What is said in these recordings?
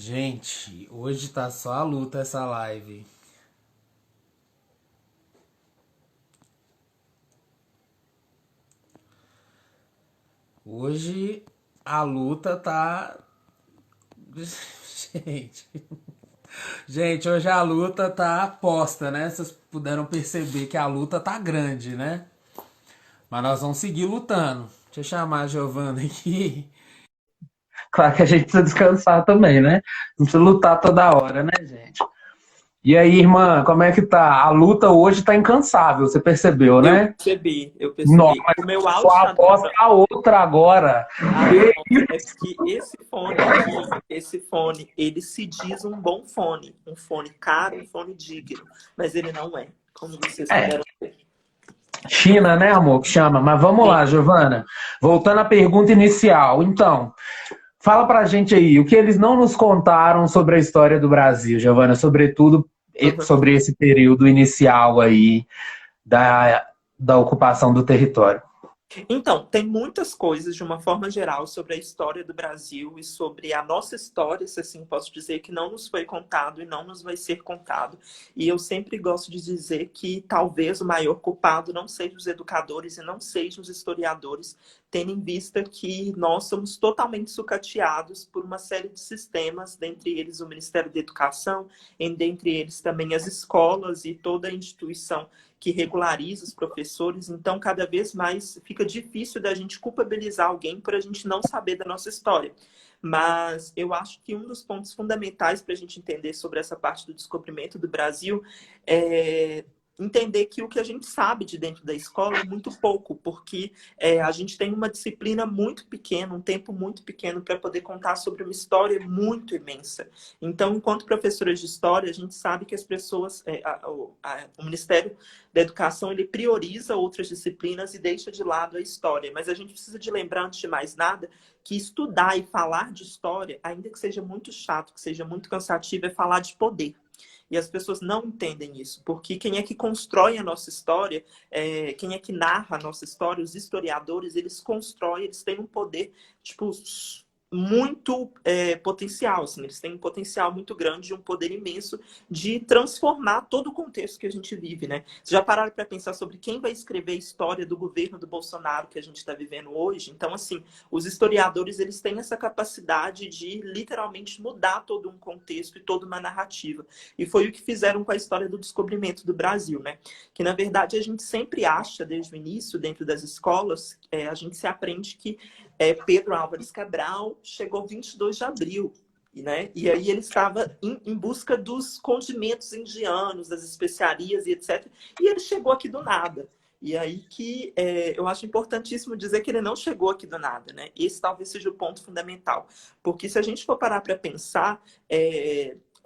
Gente, hoje tá só a luta essa live. Hoje a luta tá. Gente, gente, hoje a luta tá posta, né? Vocês puderam perceber que a luta tá grande, né? Mas nós vamos seguir lutando. Deixa eu chamar a Giovana aqui. Claro que a gente precisa descansar também, né? Não precisa lutar toda hora, né, gente? E aí, irmã, como é que tá? A luta hoje tá incansável, você percebeu, Eu né? percebi, eu Nossa, percebi. O meu áudio sua tá voz dando. tá outra agora. Ah, pronto. É porque esse fone aqui, esse fone, ele se diz um bom fone. Um fone caro, um fone digno. Mas ele não é, como vocês É, puderam ver. China, né, amor, que chama. Mas vamos Sim. lá, Giovana. Voltando à pergunta inicial. Então, fala pra gente aí, o que eles não nos contaram sobre a história do Brasil, Giovana, sobretudo Uhum. sobre esse período inicial aí da, da ocupação do território. Então, tem muitas coisas, de uma forma geral, sobre a história do Brasil e sobre a nossa história, se assim posso dizer, que não nos foi contado e não nos vai ser contado. E eu sempre gosto de dizer que talvez o maior culpado não seja os educadores e não sejam os historiadores, tendo em vista que nós somos totalmente sucateados por uma série de sistemas, dentre eles o Ministério da Educação, e dentre eles também as escolas e toda a instituição que regulariza os professores, então cada vez mais fica difícil da gente culpabilizar alguém por a gente não saber da nossa história. Mas eu acho que um dos pontos fundamentais para a gente entender sobre essa parte do descobrimento do Brasil é entender que o que a gente sabe de dentro da escola é muito pouco, porque a gente tem uma disciplina muito pequena, um tempo muito pequeno para poder contar sobre uma história muito imensa. Então, enquanto professores de história, a gente sabe que as pessoas, o Ministério da Educação, ele prioriza outras disciplinas e deixa de lado a história. Mas a gente precisa de lembrar, antes de mais nada, que estudar e falar de história, ainda que seja muito chato, que seja muito cansativo, é falar de poder. E as pessoas não entendem isso, porque quem é que constrói a nossa história, quem é que narra a nossa história, os historiadores, eles constroem, eles têm um poder, tipo, muito potencial, assim, eles têm um potencial muito grande, um poder imenso de transformar todo o contexto que a gente vive, né? Vocês já pararam para pensar sobre quem vai escrever a história do governo do Bolsonaro que a gente está vivendo hoje? Então, assim, os historiadores, eles têm essa capacidade de literalmente mudar todo um contexto e toda uma narrativa. E foi o que fizeram com a história do descobrimento do Brasil, né? Que, na verdade, a gente sempre acha, desde o início, dentro das escolas, a gente se aprende que Pedro Álvares Cabral chegou 22 de abril, né? E aí ele estava em busca dos condimentos indianos, das especiarias e etc. E ele chegou aqui do nada. E aí que eu acho importantíssimo dizer que ele não chegou aqui do nada, né? Esse talvez seja o ponto fundamental. Porque se a gente for parar para pensar,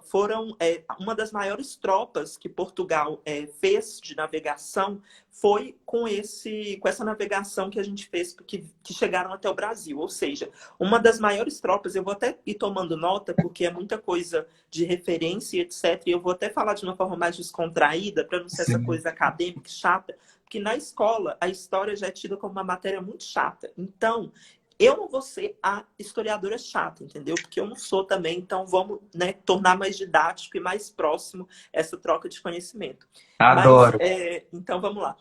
foram uma das maiores tropas que Portugal fez de navegação foi com essa navegação que a gente fez, que chegaram até o Brasil. Ou seja, uma das maiores tropas, eu vou até ir tomando nota, porque é muita coisa de referência, etc. E eu vou até falar de uma forma mais descontraída, para não ser essa Sim. coisa acadêmica, chata, porque na escola a história já é tida como uma matéria muito chata. Então, eu não vou ser a historiadora chata, entendeu? Porque eu não sou também, então vamos, né, tornar mais didático e mais próximo essa troca de conhecimento. Mas, Adoro. então vamos lá.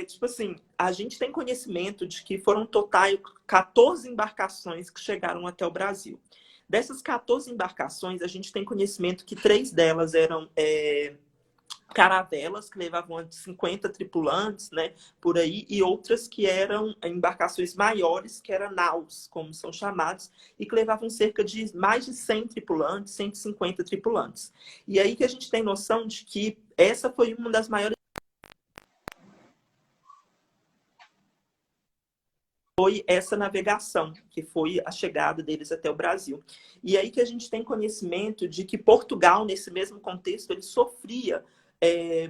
Tipo assim, a gente tem conhecimento de que foram total 14 embarcações que chegaram até o Brasil. Dessas 14 embarcações, a gente tem conhecimento que 3 delas eram caravelas que levavam 50 tripulantes, né, por aí, e outras que eram embarcações maiores, que eram naus, como são chamados, e que levavam cerca de mais de 100 tripulantes, 150 tripulantes. E aí que a gente tem noção de que essa foi uma das maiores, foi essa navegação, que foi a chegada deles até o Brasil. E aí que a gente tem conhecimento de que Portugal, nesse mesmo contexto, ele sofria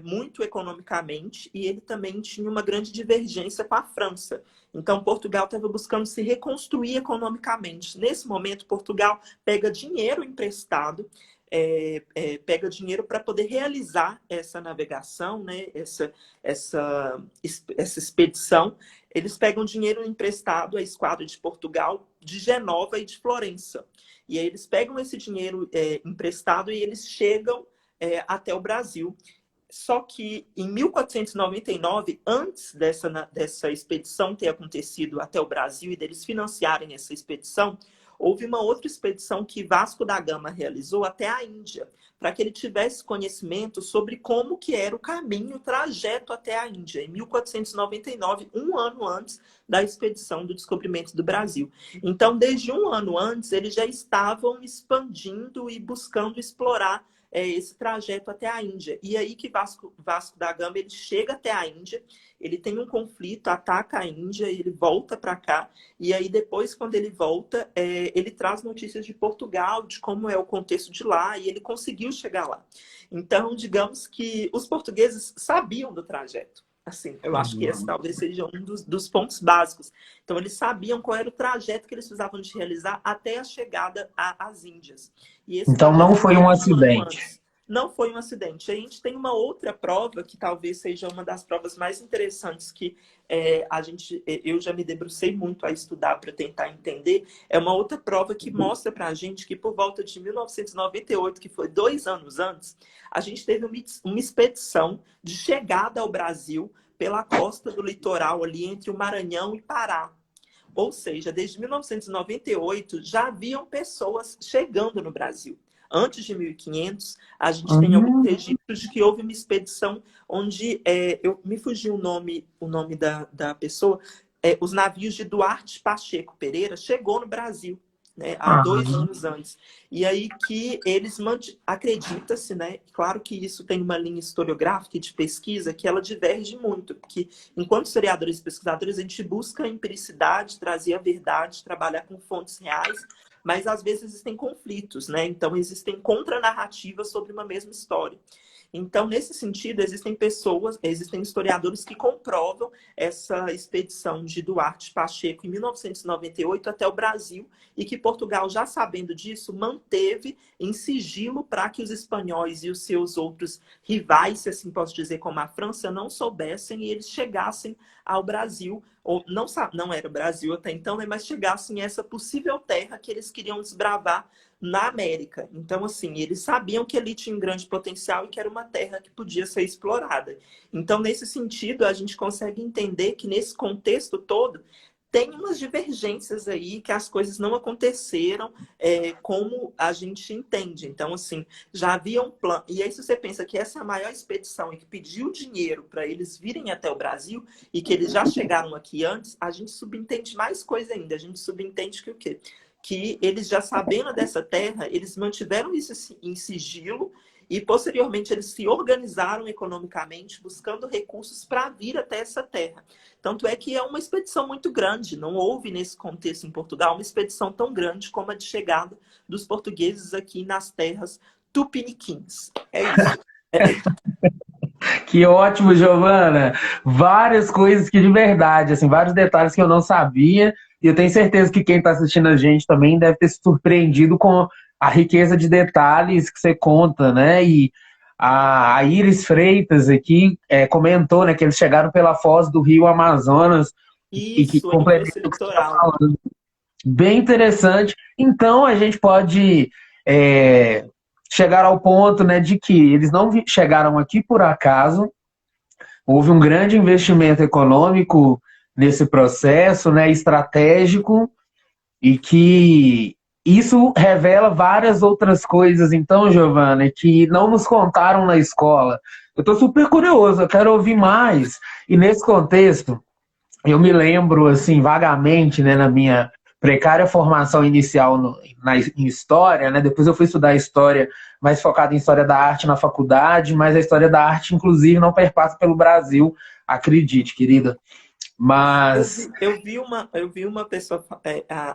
muito economicamente e ele também tinha uma grande divergência com a França. Então, Portugal estava buscando se reconstruir economicamente. Nesse momento, Portugal pega dinheiro emprestado, pega dinheiro para poder realizar essa navegação, né? Essa expedição. Eles pegam dinheiro emprestado à esquadra de Portugal, de Genova e de Florença. E aí eles pegam esse dinheiro emprestado e eles chegam até o Brasil. Só que em 1499, antes dessa expedição ter acontecido até o Brasil e deles financiarem essa expedição, houve uma outra expedição que Vasco da Gama realizou até a Índia, para que ele tivesse conhecimento sobre como que era o caminho, o trajeto até a Índia, em 1499, um ano antes da expedição do descobrimento do Brasil. Então, desde um ano antes, eles já estavam expandindo e buscando explorar esse trajeto até a Índia. E aí que Vasco da Gama ele chega até a Índia, ele tem um conflito, ataca a Índia, ele volta para cá, e aí depois, quando ele volta, ele traz notícias de Portugal, de como é o contexto de lá, e ele conseguiu chegar lá. Então, digamos que os portugueses sabiam do trajeto. Assim, eu acho que esse talvez seja um dos pontos básicos. Então, eles sabiam qual era o trajeto que eles precisavam de realizar até a chegada às Índias. E esse Então não talvez foi seja um um ano acidente. antes. Não foi um acidente. A gente tem uma outra prova, que talvez seja uma das provas mais interessantes que eu já me debrucei muito a estudar para tentar entender. É uma outra prova que mostra para a gente que por volta de 1998, que foi 2 anos antes, a gente teve uma expedição de chegada ao Brasil pela costa do litoral ali entre o Maranhão e Pará. Ou seja, desde 1998 já haviam pessoas chegando no Brasil. Antes de 1500, a gente tem alguns registros de que houve uma expedição onde, me fugiu o nome da pessoa, os navios de Duarte Pacheco Pereira chegou no Brasil, né, há 2 anos antes. E aí que eles acredita-se, né? Claro que isso tem uma linha historiográfica e de pesquisa que ela diverge muito, porque enquanto historiadores e pesquisadores a gente busca a empiricidade, trazer a verdade, trabalhar com fontes reais, mas às vezes existem conflitos, né? Então existem contranarrativas sobre uma mesma história. Então, nesse sentido, existem historiadores que comprovam essa expedição de Duarte Pacheco em 1998 até o Brasil e que Portugal, já sabendo disso, manteve em sigilo para que os espanhóis e os seus outros rivais, se assim posso dizer, como a França, não soubessem e eles chegassem ao Brasil, ou não era o Brasil até então, né, mas chegassem a essa possível terra que eles queriam desbravar na América. Então, assim, eles sabiam que ali tinha um grande potencial e que era uma terra que podia ser explorada. Então, nesse sentido, a gente consegue entender que nesse contexto todo tem umas divergências aí, que as coisas não aconteceram como a gente entende. Então, assim, já havia um plano. E aí, se você pensa que essa é a maior expedição e que pediu dinheiro para eles virem até o Brasil e que eles já chegaram aqui antes, a gente subentende mais coisa ainda. A gente subentende que o quê? Que eles já sabendo dessa terra, eles mantiveram isso em sigilo e posteriormente eles se organizaram economicamente, buscando recursos para vir até essa terra. Tanto é que é uma expedição muito grande, não houve nesse contexto em Portugal uma expedição tão grande como a de chegada dos portugueses aqui nas terras tupiniquins. É isso. Que ótimo, Giovana! Várias coisas que de verdade, assim, vários detalhes que eu não sabia. E eu tenho certeza que quem está assistindo a gente também deve ter se surpreendido com a riqueza de detalhes que você conta, né? E a Iris Freitas aqui comentou, né, que eles chegaram pela foz do Rio Amazonas e que Isso, ainda complementa esse o que você está litoral. falando. Bem interessante. Então a gente pode é, chegar ao ponto, né, de que eles não chegaram aqui por acaso. Houve um grande investimento econômico nesse processo, né, estratégico, e que isso revela várias outras coisas, então, Giovana, que não nos contaram na escola. Eu estou super curioso, eu quero ouvir mais. E nesse contexto, eu me lembro, assim, vagamente, né, na minha precária formação inicial em história, né, depois eu fui estudar história mais focado em história da arte na faculdade, mas a história da arte, inclusive, não perpassa pelo Brasil, acredite, querida. Mas Eu vi uma pessoa,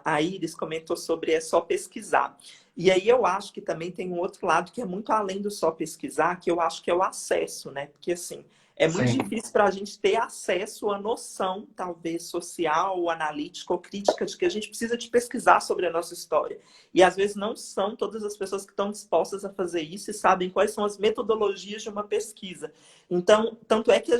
a Iris comentou sobre só pesquisar. E aí eu acho que também tem um outro lado que é muito além do só pesquisar, que eu acho que é o acesso, né? Porque assim, É muito Sim. difícil para a gente ter acesso à noção, talvez, social, analítica ou crítica de que a gente precisa de pesquisar sobre a nossa história. E, às vezes, não são todas as pessoas que estão dispostas a fazer isso e sabem quais são as metodologias de uma pesquisa. Então, tanto é que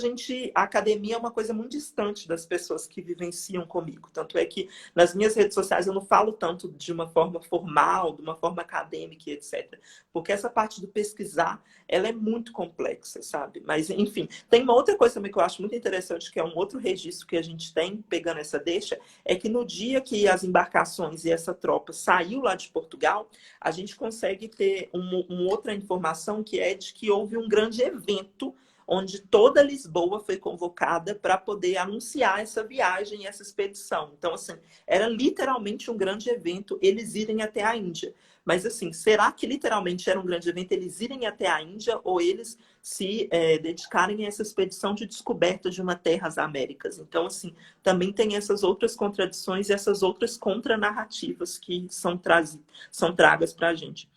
a academia é uma coisa muito distante das pessoas que vivenciam comigo. Tanto é que nas minhas redes sociais eu não falo tanto de uma forma formal, de uma forma acadêmica, etc. Porque essa parte do pesquisar, ela é muito complexa, sabe? Mas, enfim, tem uma outra coisa também que eu acho muito interessante, que é um outro registro que a gente tem, pegando essa deixa, é que no dia que as embarcações e essa tropa saiu lá de Portugal, a gente consegue ter uma outra informação, que é de que houve um grande evento onde toda Lisboa foi convocada para poder anunciar essa viagem, essa expedição. Então, assim, era literalmente um grande evento eles irem até a Índia. Mas, assim, será que literalmente era um grande evento eles irem até a Índia ou eles se dedicarem a essa expedição de descoberta de uma terra às Américas? Então, assim, também tem essas outras contradições e essas outras contranarrativas que são tragas para a gente.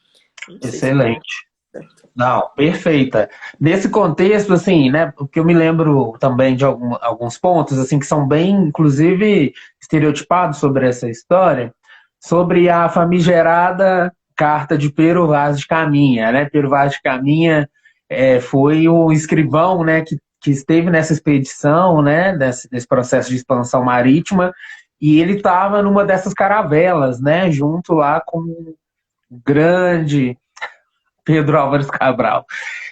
Não sei se foi Excelente. certo. Não, perfeita. Nesse contexto, assim, né, porque eu me lembro também de alguns pontos, assim, que são bem, inclusive, estereotipados sobre essa história, sobre a famigerada carta de Pero Vaz de Caminha, né? Pero Vaz de Caminha foi o escrivão, né, que esteve nessa expedição, né, nesse processo de expansão marítima, e ele estava numa dessas caravelas, né, junto lá com o grande Pedro Álvares Cabral.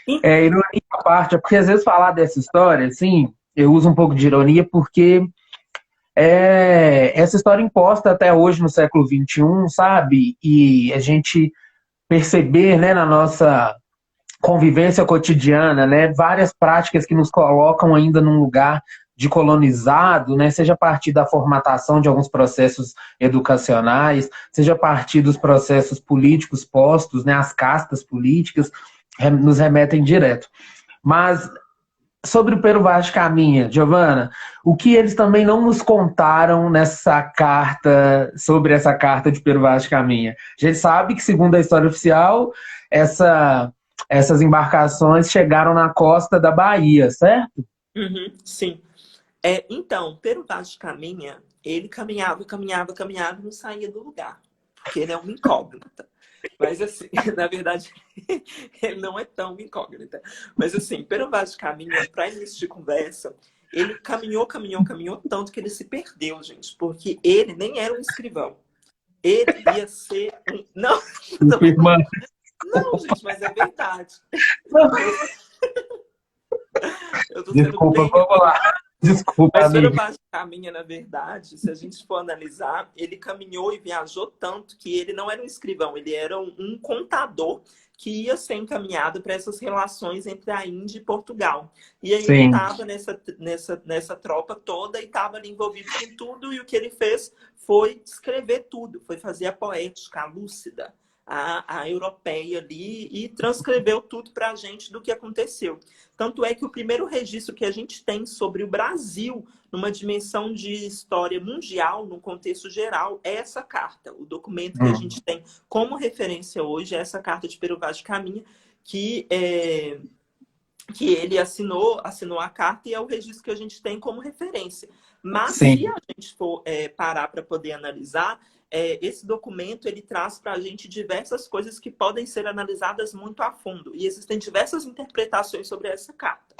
Ironia à parte, é porque às vezes falar dessa história, assim, eu uso um pouco de ironia porque essa história imposta até hoje no século XXI, sabe? E a gente perceber, né, na nossa convivência cotidiana, né, várias práticas que nos colocam ainda num lugar de colonizado, né, seja a partir da formatação de alguns processos educacionais, seja a partir dos processos políticos postos, né, as castas políticas, nos remetem direto. Mas sobre o Pero Vaz de Caminha, Giovana, o que eles também não nos contaram nessa carta, sobre essa carta de Pero Vaz de Caminha? A gente sabe que, segundo a história oficial, essas embarcações chegaram na costa da Bahia, certo? Uhum, sim. Então, Pero Vaz de Caminha, ele caminhava, caminhava, caminhava e não saía do lugar. Porque ele é uma incógnita. Mas, assim, na verdade, ele não é tão incógnita. Mas, assim, Pero Vaz de Caminha, para início de conversa, ele caminhou, caminhou, caminhou, tanto que ele se perdeu, gente. Porque ele nem era um escrivão. Ele ia ser um... Não, também não. Irmã, Não, gente, mas é verdade. Eu tô sendo desculpa, bem... vamos lá. Desculpa, Mas Pero amiga. Vaz de Caminha, na verdade, se a gente for analisar, ele caminhou e viajou tanto que ele não era um escrivão, ele era um contador que ia ser encaminhado para essas relações entre a Índia e Portugal. E aí ele Sim, estava nessa tropa toda e estava ali envolvido com tudo, e o que ele fez foi escrever tudo, foi fazer a poética, a lúcida, a europeia ali, e transcreveu tudo para a gente do que aconteceu. Tanto é que o primeiro registro que a gente tem sobre o Brasil, numa dimensão de história mundial, no contexto geral, é essa carta. O documento que a gente tem como referência hoje é essa carta de Pero Vaz de Caminha, que ele assinou a carta, e é o registro que a gente tem como referência. Mas se sim, a gente for parar para poder analisar, esse documento ele traz para a gente diversas coisas que podem ser analisadas muito a fundo. E existem diversas interpretações sobre essa carta.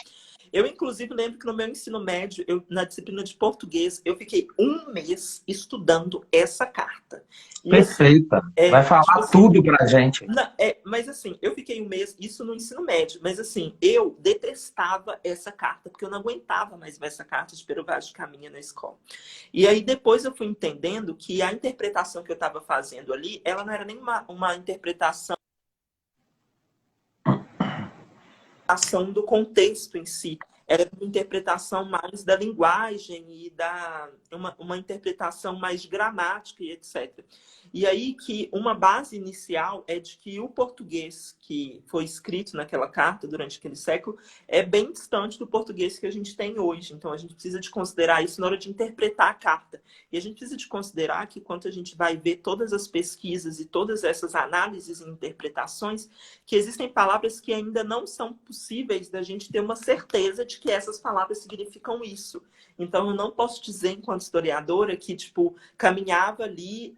Eu, inclusive, lembro que no meu ensino médio, na disciplina de português, eu fiquei um mês estudando essa carta. E assim, perfeita. Vai tipo falar assim, tudo pra gente. mas assim, eu fiquei um mês, isso no ensino médio, mas assim, eu detestava essa carta, porque eu não aguentava mais ver essa carta de Pero Vaz de Caminha na escola. E aí depois eu fui entendendo que a interpretação que eu estava fazendo ali, ela não era nem uma interpretação do contexto em si. Era uma interpretação mais da linguagem e uma interpretação mais gramática e etc. E aí que uma base inicial é de que o português que foi escrito naquela carta durante aquele século é bem distante do português que a gente tem hoje. Então a gente precisa de considerar isso na hora de interpretar a carta. E a gente precisa de considerar que quando a gente vai ver todas as pesquisas e todas essas análises e interpretações, que existem palavras que ainda não são possíveis da gente ter uma certeza de que essas palavras significam isso. Então eu não posso dizer, enquanto historiadora, que tipo caminhava ali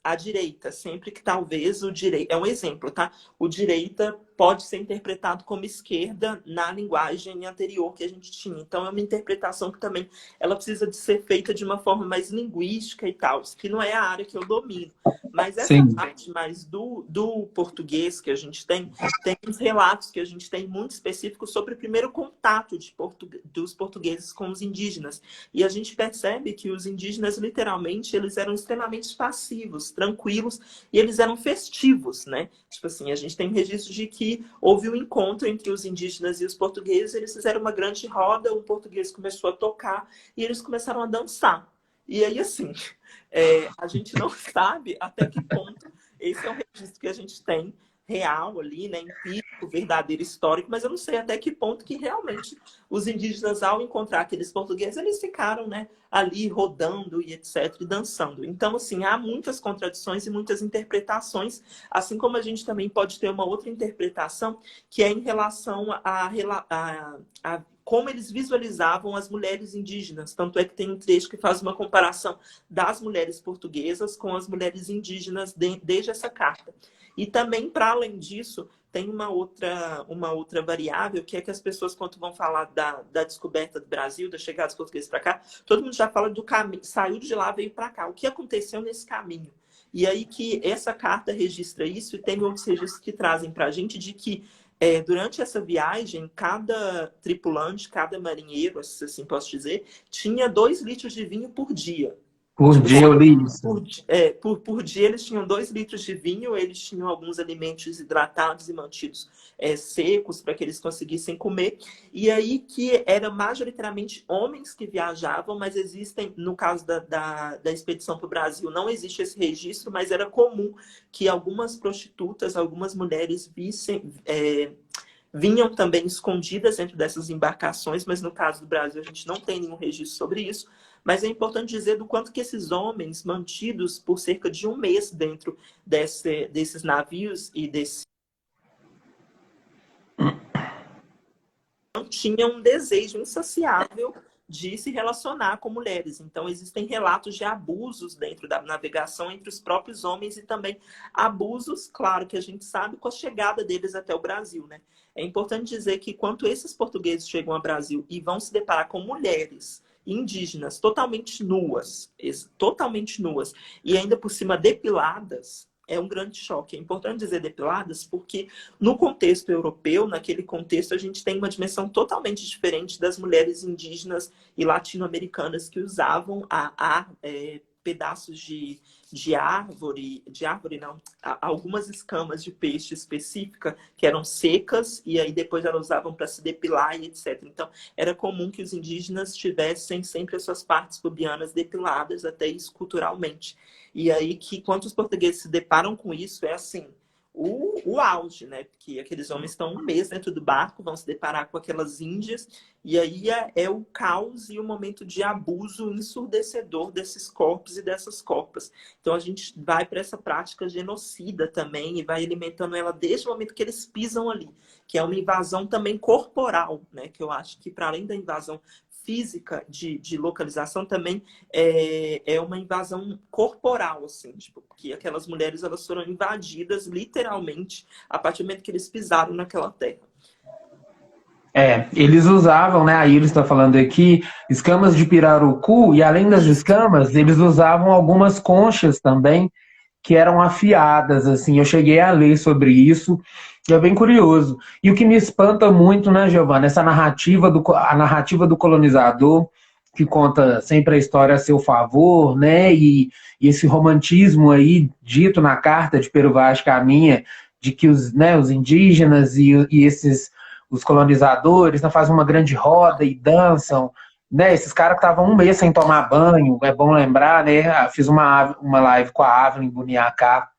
à direita, sempre que talvez o direito... É um exemplo, tá? O direita pode ser interpretado como esquerda na linguagem anterior que a gente tinha. Então, é uma interpretação que também ela precisa de ser feita de uma forma mais linguística e tal, que não é a área que eu domino. Mas essa Sim. parte mais do português que a gente tem uns relatos que a gente tem muito específicos sobre o primeiro contato dos portugueses com os indígenas. E a gente percebe que os indígenas, literalmente, eles eram extremamente passivos, tranquilos, e eles eram festivos, né? Tipo assim, a gente tem registro de que houve um encontro entre os indígenas e os portugueses, eles fizeram uma grande roda, o português começou a tocar e eles começaram a dançar. E aí, assim, a gente não sabe até que ponto esse é um registro que a gente tem real ali, né, empírico, verdadeiro, histórico, mas eu não sei até que ponto que realmente os indígenas, ao encontrar aqueles portugueses, eles ficaram, né, ali rodando e etc, e dançando. Então, assim, há muitas contradições e muitas interpretações, assim como a gente também pode ter uma outra interpretação, que é em relação a como eles visualizavam as mulheres indígenas. Tanto é que tem um trecho que faz uma comparação das mulheres portuguesas com as mulheres indígenas desde essa carta. E também, para além disso, tem uma outra variável, que é que as pessoas, quando vão falar da descoberta do Brasil, da chegada dos portugueses para cá, todo mundo já fala do caminho, saiu de lá, veio para cá. O que aconteceu nesse caminho? E aí que essa carta registra isso, e tem outros registros que trazem para a gente de que durante essa viagem, cada tripulante, cada marinheiro, assim posso dizer, tinha 2 litros de vinho por dia. Por Tipo, dia eu li isso. por dia eles tinham 2 litros de vinho, eles tinham alguns alimentos hidratados e mantidos secos para que eles conseguissem comer. E aí que era majoritariamente homens que viajavam, mas existem, no caso da expedição para o Brasil, não existe esse registro, mas era comum que algumas prostitutas, algumas mulheres vinham também escondidas dentro dessas embarcações, mas no caso do Brasil a gente não tem nenhum registro sobre isso. Mas é importante dizer do quanto que esses homens, mantidos por cerca de 1 mês dentro desses navios e não tinham um desejo insaciável de se relacionar com mulheres. Então, existem relatos de abusos dentro da navegação entre os próprios homens e também abusos, claro, que a gente sabe, com a chegada deles até o Brasil, né? É importante dizer que quando esses portugueses chegam ao Brasil e vão se deparar com mulheres indígenas totalmente nuas, e ainda por cima depiladas, é um grande choque. É importante dizer depiladas porque no contexto europeu, naquele contexto, a gente tem uma dimensão totalmente diferente das mulheres indígenas e latino-americanas que usavam pedaços de árvore não, algumas escamas de peixe específica que eram secas e aí depois elas usavam para se depilar e etc. Então, era comum que os indígenas tivessem sempre as suas partes pubianas depiladas, até isso culturalmente. E aí que, quando os portugueses se deparam com isso, é assim, o auge, né? Porque aqueles homens estão 1 mês dentro do barco, vão se deparar com aquelas índias, e aí é o caos e o momento de abuso ensurdecedor desses corpos e dessas copas. Então a gente vai para essa prática genocida também e vai alimentando ela desde o momento que eles pisam ali, que é uma invasão também corporal, né? Que eu acho que, para além da invasão física de localização, também é uma invasão corporal, assim, tipo, porque aquelas mulheres elas foram invadidas literalmente a partir do momento que eles pisaram naquela terra. Eles usavam, né? A Iris está falando aqui, escamas de pirarucu, e além das escamas, eles usavam algumas conchas também, que eram afiadas, assim. Eu cheguei a ler sobre isso, e é bem curioso. E o que me espanta muito, né, Giovana, essa a narrativa do colonizador, que conta sempre a história a seu favor, né? E esse romantismo aí, dito na carta de Pero Vaz Caminha, de que os indígenas e os colonizadores, né, fazem uma grande roda e dançam, né, esses caras que estavam um mês sem tomar banho, é bom lembrar, né? Fiz uma live com a Avelyn Buniacá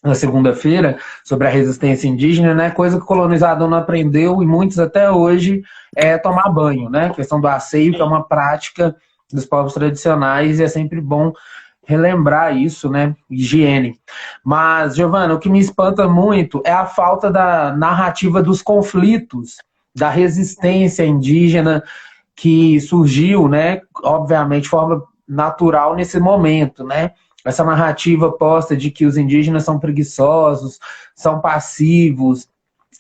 na segunda-feira sobre a resistência indígena, né? Coisa que o colonizador não aprendeu e muitos até hoje é tomar banho, né? A questão do asseio, que é uma prática dos povos tradicionais e é sempre bom relembrar isso, né? Higiene. Mas, Giovana, o que me espanta muito é a falta da narrativa dos conflitos, da resistência indígena que surgiu, né? Obviamente, de forma natural nesse momento, né? Essa narrativa posta de que os indígenas são preguiçosos, são passivos,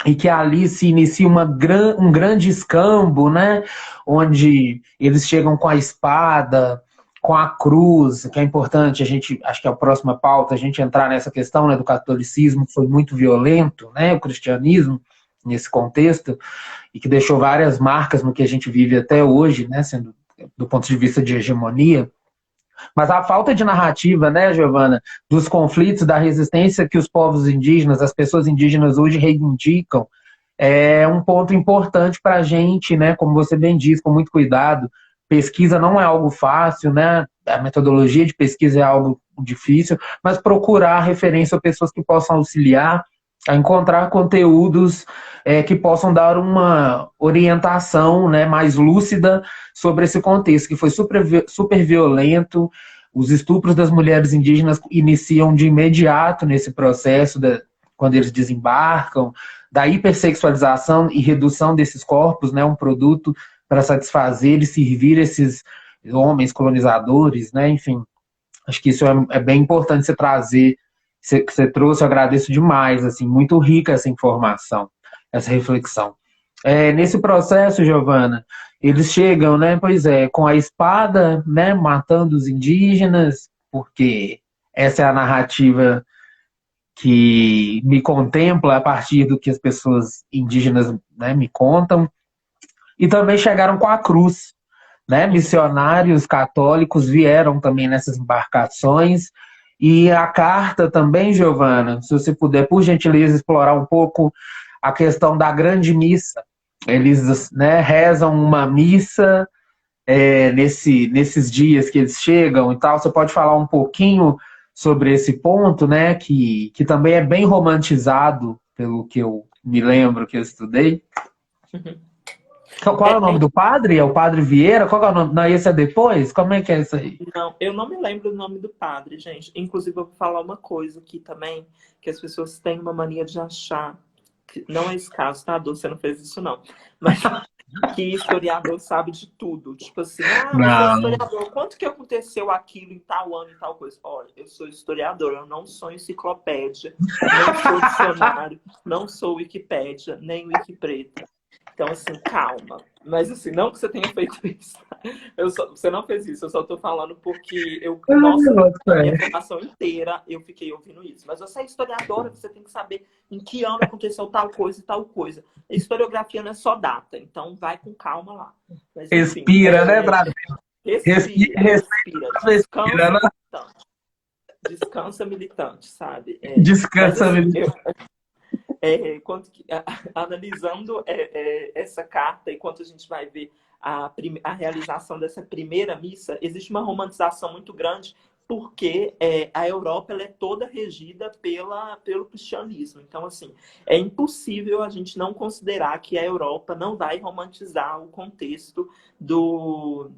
e que ali se inicia um grande escambo, né? Onde eles chegam com a espada, com a cruz, que é importante, a gente, acho que é a próxima pauta, a gente entrar nessa questão, né, do catolicismo, que foi muito violento, né? O cristianismo, nesse contexto, e que deixou várias marcas no que a gente vive até hoje, né? Sendo do ponto de vista de hegemonia. Mas a falta de narrativa, né, Giovana, dos conflitos, da resistência que os povos indígenas, as pessoas indígenas hoje reivindicam, é um ponto importante para a gente, né, como você bem disse, com muito cuidado. Pesquisa não é algo fácil, né, a metodologia de pesquisa é algo difícil, mas procurar referência a pessoas que possam auxiliar a encontrar conteúdos que possam dar uma orientação, né, mais lúcida sobre esse contexto, que foi super violento. Os estupros das mulheres indígenas iniciam de imediato nesse processo, quando eles desembarcam, da hipersexualização e redução desses corpos, né, um produto para satisfazer e servir esses homens colonizadores, né, enfim. Acho que isso é bem importante você trazer, que você trouxe, eu agradeço demais, assim, muito rica essa informação, essa reflexão. Nesse processo, Giovana, eles chegam, né, pois é, com a espada, né, matando os indígenas, porque essa é a narrativa que me contempla a partir do que as pessoas indígenas, né, me contam, e também chegaram com a cruz, né, missionários católicos vieram também nessas embarcações, e a carta também, Giovana, se você puder, por gentileza, explorar um pouco a questão da grande missa. Eles, né, rezam uma missa nesses dias que eles chegam e tal. Você pode falar um pouquinho sobre esse ponto, né, que também é bem romantizado, pelo que eu me lembro que eu estudei. Qual é o nome do padre? É o Padre Vieira? Qual é o nome? Não, esse é depois? Como é que é isso aí? Não, eu não me lembro o nome do padre, gente. Inclusive, eu vou falar uma coisa aqui também, que as pessoas têm uma mania de achar, que não é esse caso, tá, Dô? Você não fez isso, não. Mas que historiador sabe de tudo. Tipo assim, mas você é Não. historiador, quanto que aconteceu aquilo em tal ano e tal coisa? Olha, eu sou historiador, eu não sou enciclopédia, não sou dicionário, não sou Wikipédia, nem Wikipreta. Então, assim, calma. Mas, assim, não que você tenha feito isso. Você não fez isso, eu só tô falando porque nossa, a minha formação inteira eu fiquei ouvindo isso. Mas você é historiadora, você tem que saber em que ano aconteceu tal coisa e tal coisa. A historiografia não é só data, então vai com calma lá. Mas, enfim, Respira, né, Brasil? respira. Respira, né? Descansa, militante, sabe? Descansa, mas, assim, militante. Analisando essa carta, enquanto a gente vai ver a realização dessa primeira missa, existe uma romantização muito grande, porque a Europa ela é toda regida pelo cristianismo. Então, assim, é impossível a gente não considerar que a Europa não vai romantizar o contexto do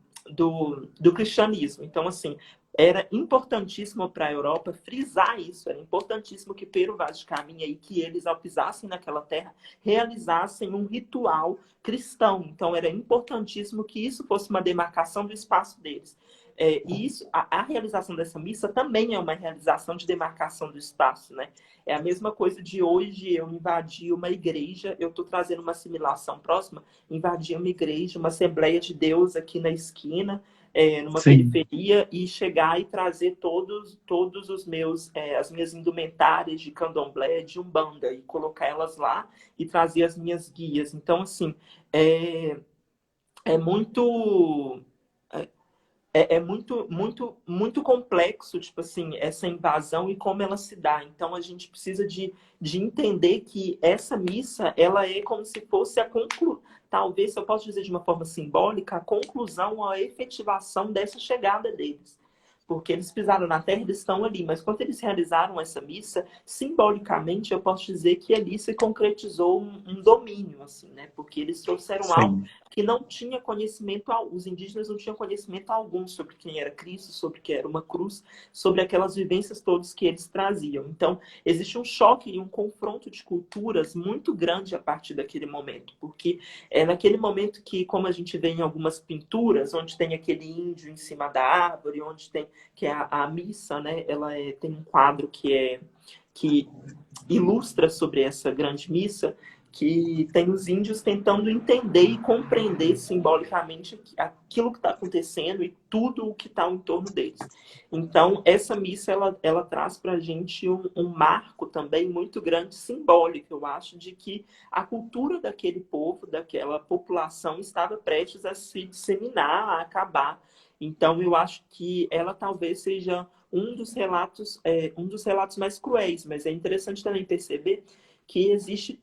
cristianismo. Então, assim, era importantíssimo para a Europa frisar isso, era importantíssimo que Pero Vaz de Caminha e que eles, ao pisassem naquela terra, realizassem um ritual cristão. Então, era importantíssimo que isso fosse uma demarcação do espaço deles. E isso, a realização dessa missa também é uma realização de demarcação do espaço, né? É a mesma coisa de hoje eu invadir uma igreja, eu estou trazendo uma assimilação próxima, invadir uma igreja, uma Assembleia de Deus aqui na esquina, numa Sim. periferia, e chegar e trazer todos os meus, as minhas indumentárias de candomblé, de umbanda, e colocar elas lá e trazer as minhas guias. Então, assim, é muito... é muito complexo, tipo assim, essa invasão e como ela se dá. Então, a gente precisa de entender que essa missa, ela é como se fosse talvez, se eu posso dizer de uma forma simbólica, a conclusão, a efetivação dessa chegada deles. Porque eles pisaram na terra, eles estão ali. Mas quando eles realizaram essa missa, simbolicamente, eu posso dizer que ali se concretizou um domínio, assim, né? Porque eles trouxeram algo Sim. que não tinha conhecimento, os indígenas não tinham conhecimento algum sobre quem era Cristo, sobre o que era uma cruz, sobre aquelas vivências todas que eles traziam. Então, existe um choque e um confronto de culturas muito grande a partir daquele momento, porque é naquele momento que, como a gente vê em algumas pinturas, onde tem aquele índio em cima da árvore, onde tem que é a missa, né? Tem um quadro que ilustra sobre essa grande missa, que tem os índios tentando entender e compreender simbolicamente aquilo que está acontecendo e tudo o que está em torno deles. Então, essa missa, ela traz para a gente um marco também muito grande, simbólico, eu acho, de que a cultura daquele povo, daquela população, estava prestes a se disseminar, a acabar. Então, eu acho que ela talvez seja um dos relatos mais cruéis, mas é interessante também perceber que existe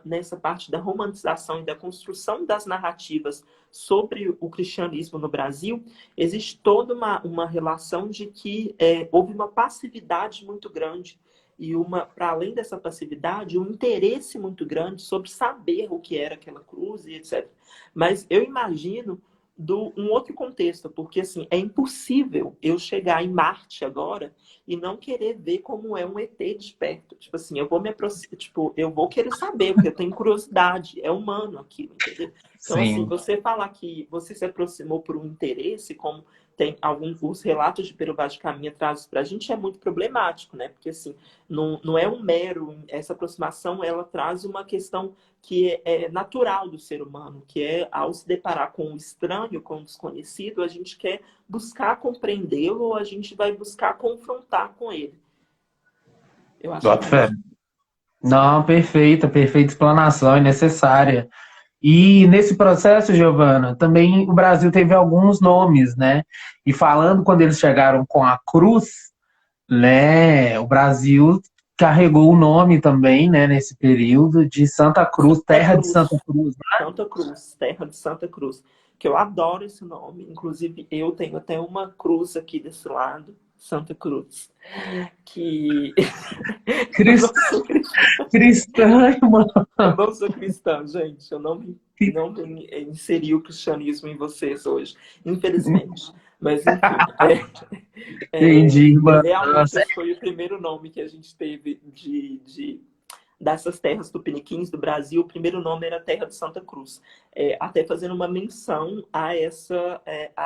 nessa parte da romantização e da construção das narrativas sobre o cristianismo no Brasil, existe toda uma relação de que houve uma passividade muito grande e para além dessa passividade, um interesse muito grande sobre saber o que era aquela cruz e etc. Mas eu imagino um outro contexto, porque assim, é impossível eu chegar em Marte agora e não querer ver como é um ET de perto. Tipo assim, eu vou me aproximar, tipo, eu vou querer saber, porque eu tenho curiosidade, é humano aquilo, entendeu? Então, assim, Sim. você falar que você se aproximou por um interesse, como tem alguns os relatos de Pero Vaz de Caminha trazem para a gente, é muito problemático, né? Porque, assim, não é um mero... Essa aproximação, ela traz uma questão que é natural do ser humano, que é, ao se deparar com o estranho, com o desconhecido, a gente quer buscar compreendê-lo ou a gente vai buscar confrontar com ele. Eu acho que Boto é fé. isso. Não, perfeita, perfeita explanação, é necessária. E nesse processo, Giovana, também o Brasil teve alguns nomes, né? E falando quando eles chegaram com a cruz, né? O Brasil carregou o nome também, né? Nesse período de Santa Cruz, Santa terra de Santa Cruz. Cruz. Santa Cruz, terra de Santa Cruz. Que eu adoro esse nome. Inclusive, eu tenho até uma cruz aqui desse lado, Santa Cruz. Que eu não sou Cristã, mano. Eu não sou cristã, gente. Eu não me inseri o cristianismo em vocês hoje, infelizmente. Mas, enfim, Entendi, mano. realmente Nossa, esse foi o primeiro nome que a gente teve dessas terras tupiniquins do Brasil. O primeiro nome era Terra de Santa Cruz. Até fazendo uma menção a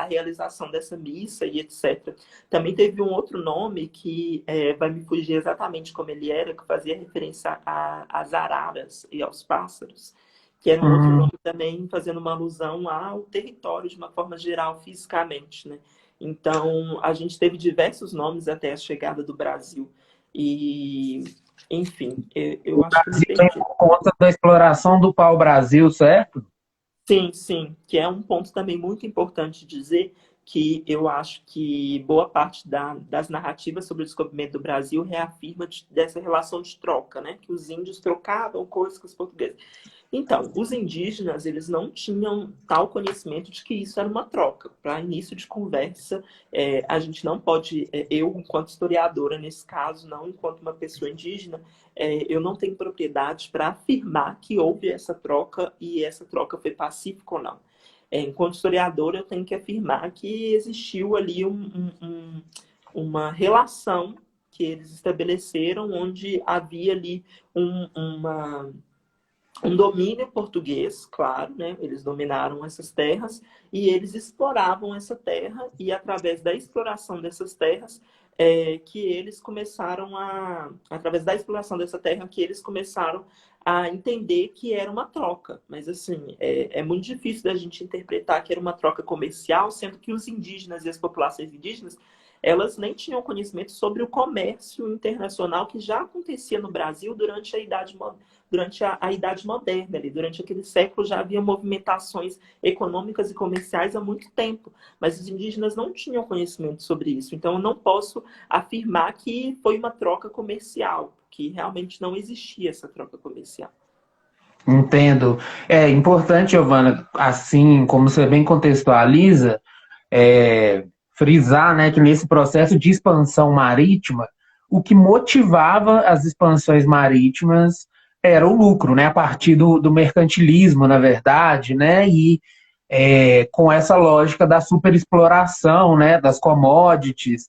realização dessa missa e etc. Também teve um outro nome que vai me fugir exatamente como ele era, que fazia referência às araras e aos pássaros, que era um outro hum, nome também fazendo uma alusão ao território de uma forma geral, fisicamente, né? Então, a gente teve diversos nomes até a chegada do Brasil. E, enfim, eu acho que eu me Brasil vem perdi. por conta da exploração do pau-brasil, certo? Sim, sim, que é um ponto também muito importante dizer, que eu acho que boa parte das narrativas sobre o descobrimento do Brasil reafirma dessa relação de troca, né? Que os índios trocavam coisas com os portugueses. Então, os indígenas, eles não tinham tal conhecimento de que isso era uma troca. Para início de conversa, a gente não pode, eu, enquanto historiadora, nesse caso, não enquanto uma pessoa indígena, eu não tenho propriedade para afirmar que houve essa troca e essa troca foi pacífica ou não. Enquanto historiadora, eu tenho que afirmar que existiu ali uma relação que eles estabeleceram, onde havia ali um domínio português, claro, né? Eles dominaram essas terras e eles exploravam essa terra e através da exploração dessas terras que eles começaram através da exploração dessa terra que eles começaram a entender que era uma troca. Mas assim, é muito difícil da gente interpretar que era uma troca comercial, sendo que os indígenas e as populações indígenas elas nem tinham conhecimento sobre o comércio internacional que já acontecia no Brasil durante a Idade Moderna. Ali. Durante aquele século já havia movimentações econômicas e comerciais há muito tempo, mas os indígenas não tinham conhecimento sobre isso. Então, eu não posso afirmar que foi uma troca comercial, que realmente não existia essa troca comercial. Entendo. É importante, Giovana, assim como você bem contextualiza, frisar, né, que nesse processo de expansão marítima, o que motivava as expansões marítimas era o lucro, né, a partir do mercantilismo, na verdade, né, e com essa lógica da superexploração, né, das commodities,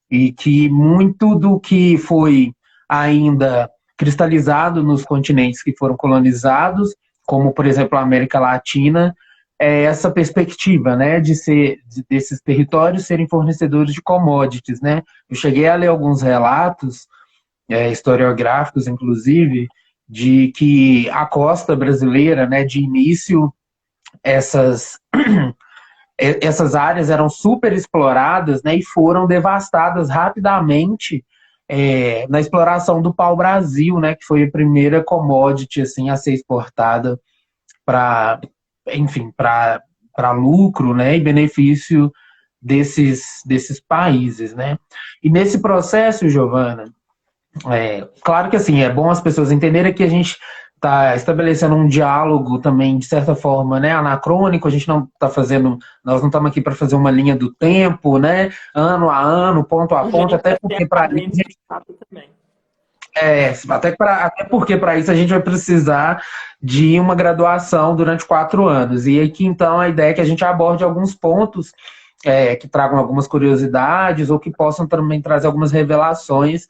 e que muito do que foi ainda cristalizado nos continentes que foram colonizados, como por exemplo a América Latina, é essa perspectiva, né, desses territórios serem fornecedores de commodities, né? Eu cheguei a ler alguns relatos, historiográficos, inclusive, de que a costa brasileira, né, de início, essas essas áreas eram super exploradas, né, e foram devastadas rapidamente na exploração do pau-brasil, né, que foi a primeira commodity assim, a ser exportada para, enfim, para lucro, né, e benefício desses países, né. E nesse processo, Giovana, claro que assim, é bom as pessoas entenderem que a gente está estabelecendo um diálogo também, de certa forma, né, anacrônico, a gente não está fazendo, nós não estamos aqui para fazer uma linha do tempo, né, ano a ano, ponto a ponto, até porque para isso até porque para isso a gente vai precisar de uma graduação durante 4 anos. E aqui, então, a ideia é que a gente aborde alguns pontos que tragam algumas curiosidades ou que possam também trazer algumas revelações.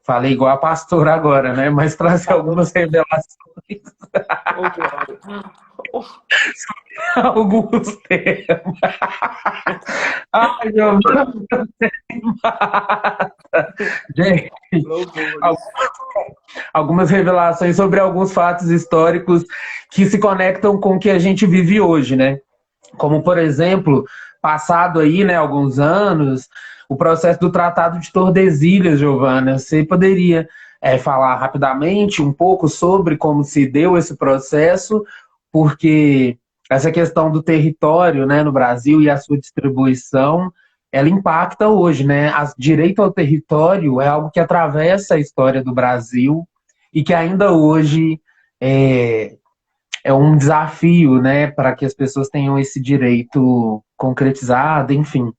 Falei igual a pastora agora, né? Mas trazer algumas revelações alguns temas. Ai, Giovana, gente, algumas revelações sobre alguns fatos históricos que se conectam com o que a gente vive hoje, né? Como, por exemplo, passado aí, né, alguns anos, o processo do Tratado de Tordesilhas, Giovana. Você poderia falar rapidamente um pouco sobre como se deu esse processo, porque essa questão do território, né, no Brasil e a sua distribuição, ela impacta hoje, né? Direito ao território é algo que atravessa a história do Brasil e que ainda hoje é um desafio, né, para que as pessoas tenham esse direito concretizado, enfim.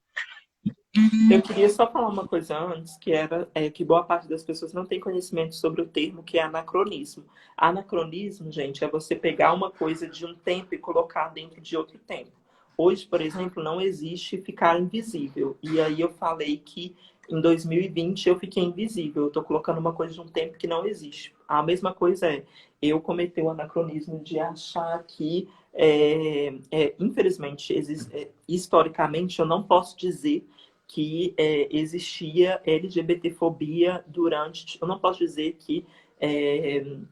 Eu queria só falar uma coisa antes, que era que boa parte das pessoas não tem conhecimento sobre o termo que é anacronismo. Anacronismo, gente, é você pegar uma coisa de um tempo e colocar dentro de outro tempo. Hoje, por exemplo, não existe ficar invisível. E aí eu falei que em 2020 eu fiquei invisível. Eu estou colocando uma coisa de um tempo que não existe. A mesma coisa eu cometi o anacronismo de achar que, infelizmente, historicamente, eu não posso dizer que existia LGBTfobia durante... Eu não posso dizer que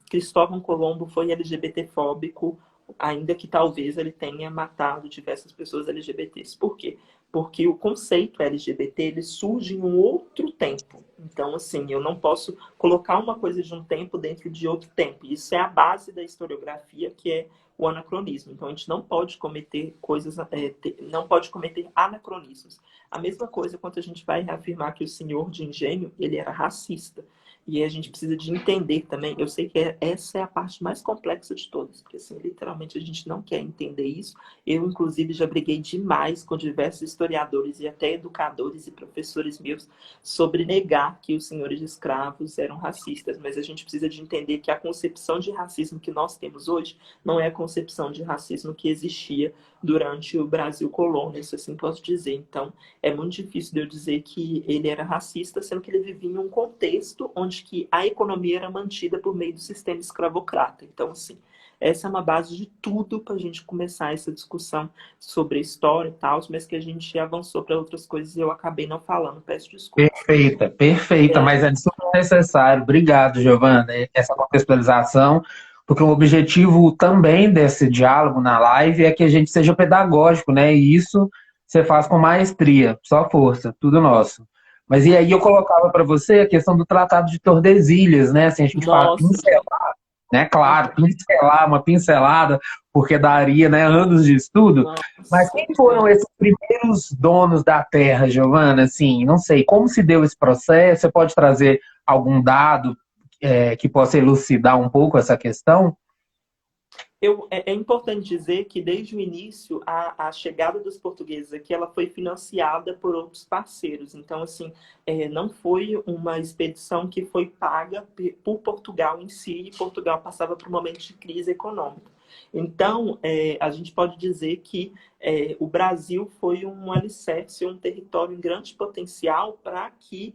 Cristóvão Colombo foi LGBTfóbico, ainda que talvez ele tenha matado diversas pessoas LGBTs. Por quê? Porque o conceito LGBT ele surge em um outro tempo. Então, assim, eu não posso colocar uma coisa de um tempo dentro de outro tempo. Isso é a base da historiografia, que é o anacronismo. Então, a gente não pode cometer não pode cometer anacronismos. A mesma coisa quando a gente vai reafirmar que o senhor de Engenho, ele era racista. E a gente precisa de entender também, eu sei que essa é a parte mais complexa de todas, porque assim, literalmente a gente não quer entender isso. Eu, inclusive, já briguei demais com diversos historiadores e até educadores e professores meus sobre negar que os senhores de escravos eram racistas, mas a gente precisa de entender que a concepção de racismo que nós temos hoje não é a concepção de racismo que existia durante o Brasil colônia, se assim posso dizer. Então, é muito difícil de eu dizer que ele era racista, sendo que ele vivia em um contexto onde que a economia era mantida por meio do sistema escravocrata. Então, assim, essa é uma base de tudo para a gente começar essa discussão sobre a história e tal, mas que a gente avançou para outras coisas e eu acabei não falando, peço desculpa. Perfeita, mas é super necessário. Obrigado, Giovana, essa contextualização, porque o objetivo também desse diálogo na live é que a gente seja pedagógico, né? E isso você faz com maestria, só força, tudo nosso. Mas e aí eu colocava para você a questão do Tratado de Tordesilhas, né? Assim, a gente fala Nossa, né? Claro, pincelar, uma pincelada, porque daria, né, anos de estudo. Mas nossa. quem foram esses primeiros donos da terra, Giovana? Assim, não sei, como se deu esse processo? Você pode trazer algum dado que possa elucidar um pouco essa questão? É importante dizer que desde o início a chegada dos portugueses aqui ela foi financiada por outros parceiros. Então, assim, não foi uma expedição que foi paga por Portugal em si, e Portugal passava por um momento de crise econômica. Então, a gente pode dizer que o Brasil foi um alicerce, um território em grande potencial para que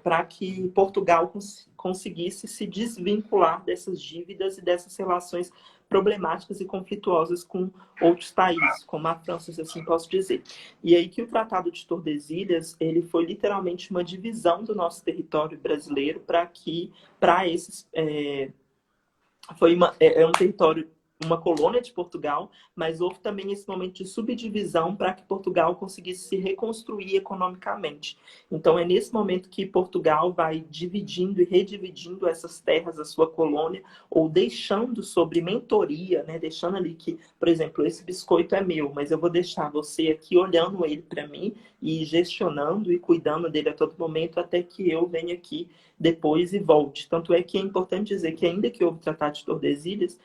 para que Portugal conseguisse se desvincular dessas dívidas e dessas relações problemáticas e conflituosas com outros países, como a França, se assim posso dizer. E aí que o Tratado de Tordesilhas, ele foi literalmente uma divisão do nosso território brasileiro para esses é um território, uma colônia de Portugal, mas houve também esse momento de subdivisão para que Portugal conseguisse se reconstruir economicamente. Então, é nesse momento que Portugal vai dividindo e redividindo essas terras da sua colônia, ou deixando sobre mentoria, né? Deixando ali que, por exemplo, esse biscoito é meu, mas eu vou deixar você aqui olhando ele para mim e gestionando e cuidando dele a todo momento até que eu venha aqui depois e volte. Tanto é que é importante dizer que, ainda que houve o Tratado de Tordesilhas,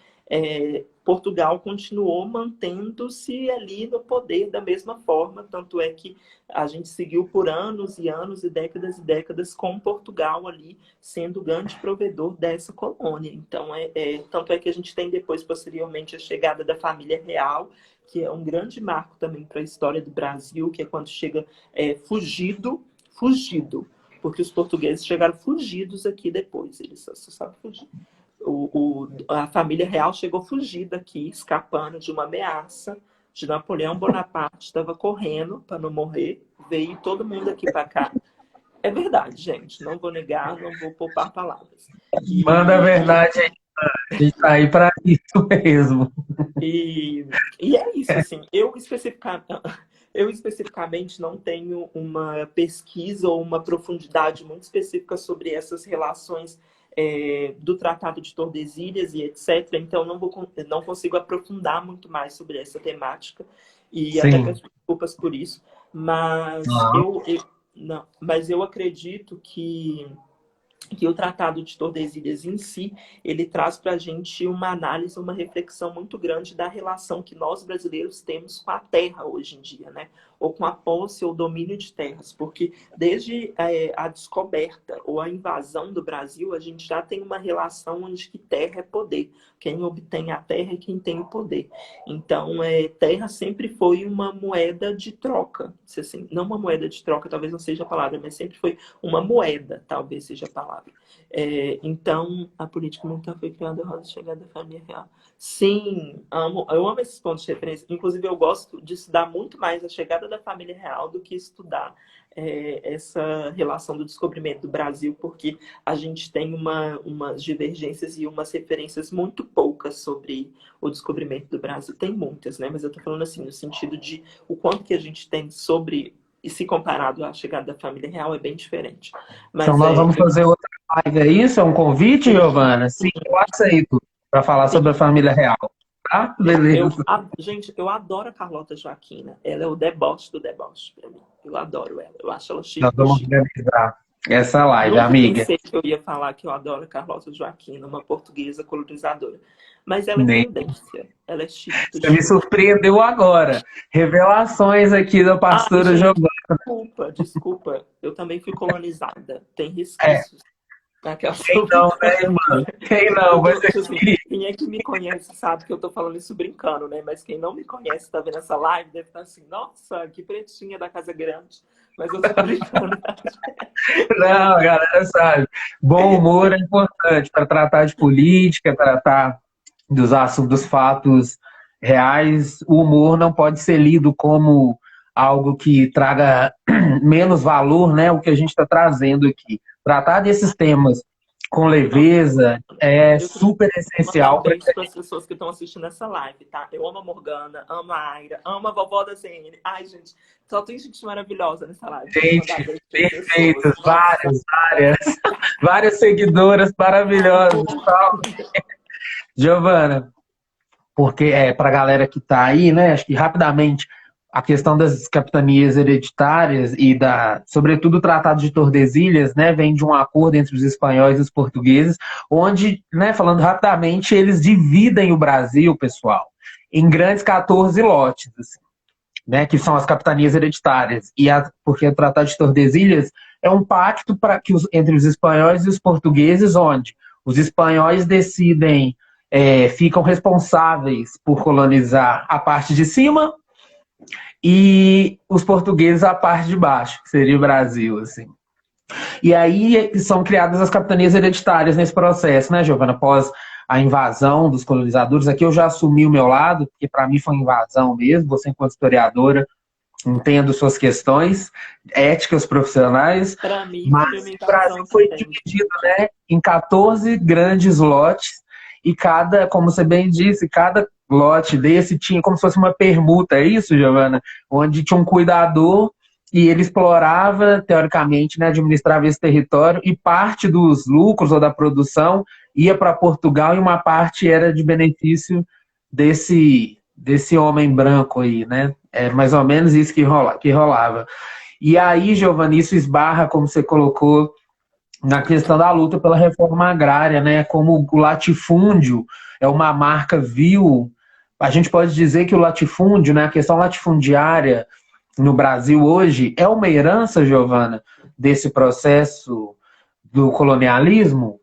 Portugal continuou mantendo-se ali no poder da mesma forma, tanto é que a gente seguiu por anos e anos e décadas com Portugal ali sendo o grande provedor dessa colônia. Então, tanto é que a gente tem depois, posteriormente, a chegada da família real, que é um grande marco também para a história do Brasil, que é quando chega fugido, porque os portugueses chegaram fugidos aqui depois, eles só sabem fugir. A família real chegou fugida aqui, escapando de uma ameaça de Napoleão Bonaparte, estava correndo para não morrer, veio todo mundo aqui para cá. É verdade, gente, não vou negar, não vou poupar palavras. Manda a verdade aí, a gente tá aí para isso mesmo. E é isso, assim, eu especificamente não tenho uma pesquisa ou uma profundidade muito específica sobre essas relações do Tratado de Tordesilhas e etc. Então, não consigo aprofundar muito mais sobre essa temática e até Sim. peço desculpas por isso. Mas eu acredito que o Tratado de Tordesilhas em si, ele traz para a gente uma análise, uma reflexão muito grande da relação que nós brasileiros temos com a terra hoje em dia, né? Ou com a posse ou domínio de terras, porque desde a descoberta ou a invasão do Brasil, a gente já tem uma relação onde que terra é poder. Quem obtém a terra é quem tem o poder. Então, terra sempre foi uma moeda de troca. Assim, não uma moeda de troca, talvez não seja a palavra, mas sempre foi uma moeda, talvez seja a palavra. Então, a política militar foi criada após a chegada da família real. Sim, eu amo esses pontos de referência. Inclusive, eu gosto de estudar muito mais a chegada da família real do que estudar essa relação do descobrimento do Brasil, porque a gente tem umas divergências e umas referências muito poucas sobre o descobrimento do Brasil. Tem muitas, né? Mas eu estou falando assim, no sentido de o quanto que a gente tem sobre... E se comparado à chegada da família real, é bem diferente. Mas, Então nós vamos fazer outra live, é isso? É um convite, Giovana? Sim, eu aceito, para falar sobre a família real. Tá? Beleza. Gente, eu adoro a Carlota Joaquina. Ela é o deboche do deboche para mim. Eu adoro ela. Eu acho ela chique. Nós vamos organizar essa live, Nunca amiga. pensei que eu ia falar que eu adoro a Carlota Joaquina, uma portuguesa colonizadora. Mas ela é Nem. tendência. Ela é chique. Você me surpreendeu agora. Revelações aqui da pastora Giovana. Desculpa. Eu também fui colonizada. Tem resquícios. Quem não, né, irmã? Quem não? Vai ser assim, quem é que me conhece sabe que eu tô falando isso brincando, né? Mas quem não me conhece, tá vendo essa live, deve estar assim, nossa, que pretinha da Casa Grande. Mas eu tô brincando. Não, a galera sabe. Bom humor é importante para tratar de política, tratar dos assuntos, dos fatos reais. O humor não pode ser lido como algo que traga menos valor, né? O que a gente está trazendo aqui. Tratar desses temas com leveza, é Eu queria super mandar um essencial para. beijo para as pessoas que estão assistindo essa live, tá? Eu amo a Morgana, amo a Aira, amo a vovó da ZN. Ai, gente, só tem gente maravilhosa nessa live. Queria mandar Gente, beijo para as pessoas. perfeitos, Nossa, várias seguidoras maravilhosas. Giovana, porque para a galera que está aí, né? Acho que rapidamente a questão das capitanias hereditárias e sobretudo o Tratado de Tordesilhas, né, vem de um acordo entre os espanhóis e os portugueses, onde, né, falando rapidamente, eles dividem o Brasil, pessoal, em grandes 14 lotes, assim, né, que são as capitanias hereditárias. Porque o Tratado de Tordesilhas é um pacto entre os espanhóis e os portugueses, onde os espanhóis decidem, ficam responsáveis por colonizar a parte de cima e os portugueses a parte de baixo, que seria o Brasil, assim. E aí são criadas as capitanias hereditárias nesse processo, né, Giovana? Após a invasão dos colonizadores, aqui eu já assumi o meu lado, porque para mim foi invasão mesmo, você enquanto historiadora, entendo suas questões éticas profissionais, para mim mas foi uma o Brasil invasão foi também. dividido, né, em 14 grandes lotes, e cada, como você bem disse, cada lote desse tinha como se fosse uma permuta, é isso, Giovana? Onde tinha um cuidador e ele explorava, teoricamente, né, administrava esse território, e parte dos lucros ou da produção ia para Portugal e uma parte era de benefício desse homem branco aí, né? É mais ou menos isso que rolava. E aí, Giovanni, isso esbarra, como você colocou, na questão da luta pela reforma agrária, né? Como o latifúndio é uma marca vil. A gente pode dizer que o latifúndio, né, a questão latifundiária no Brasil hoje é uma herança, Giovana, desse processo do colonialismo?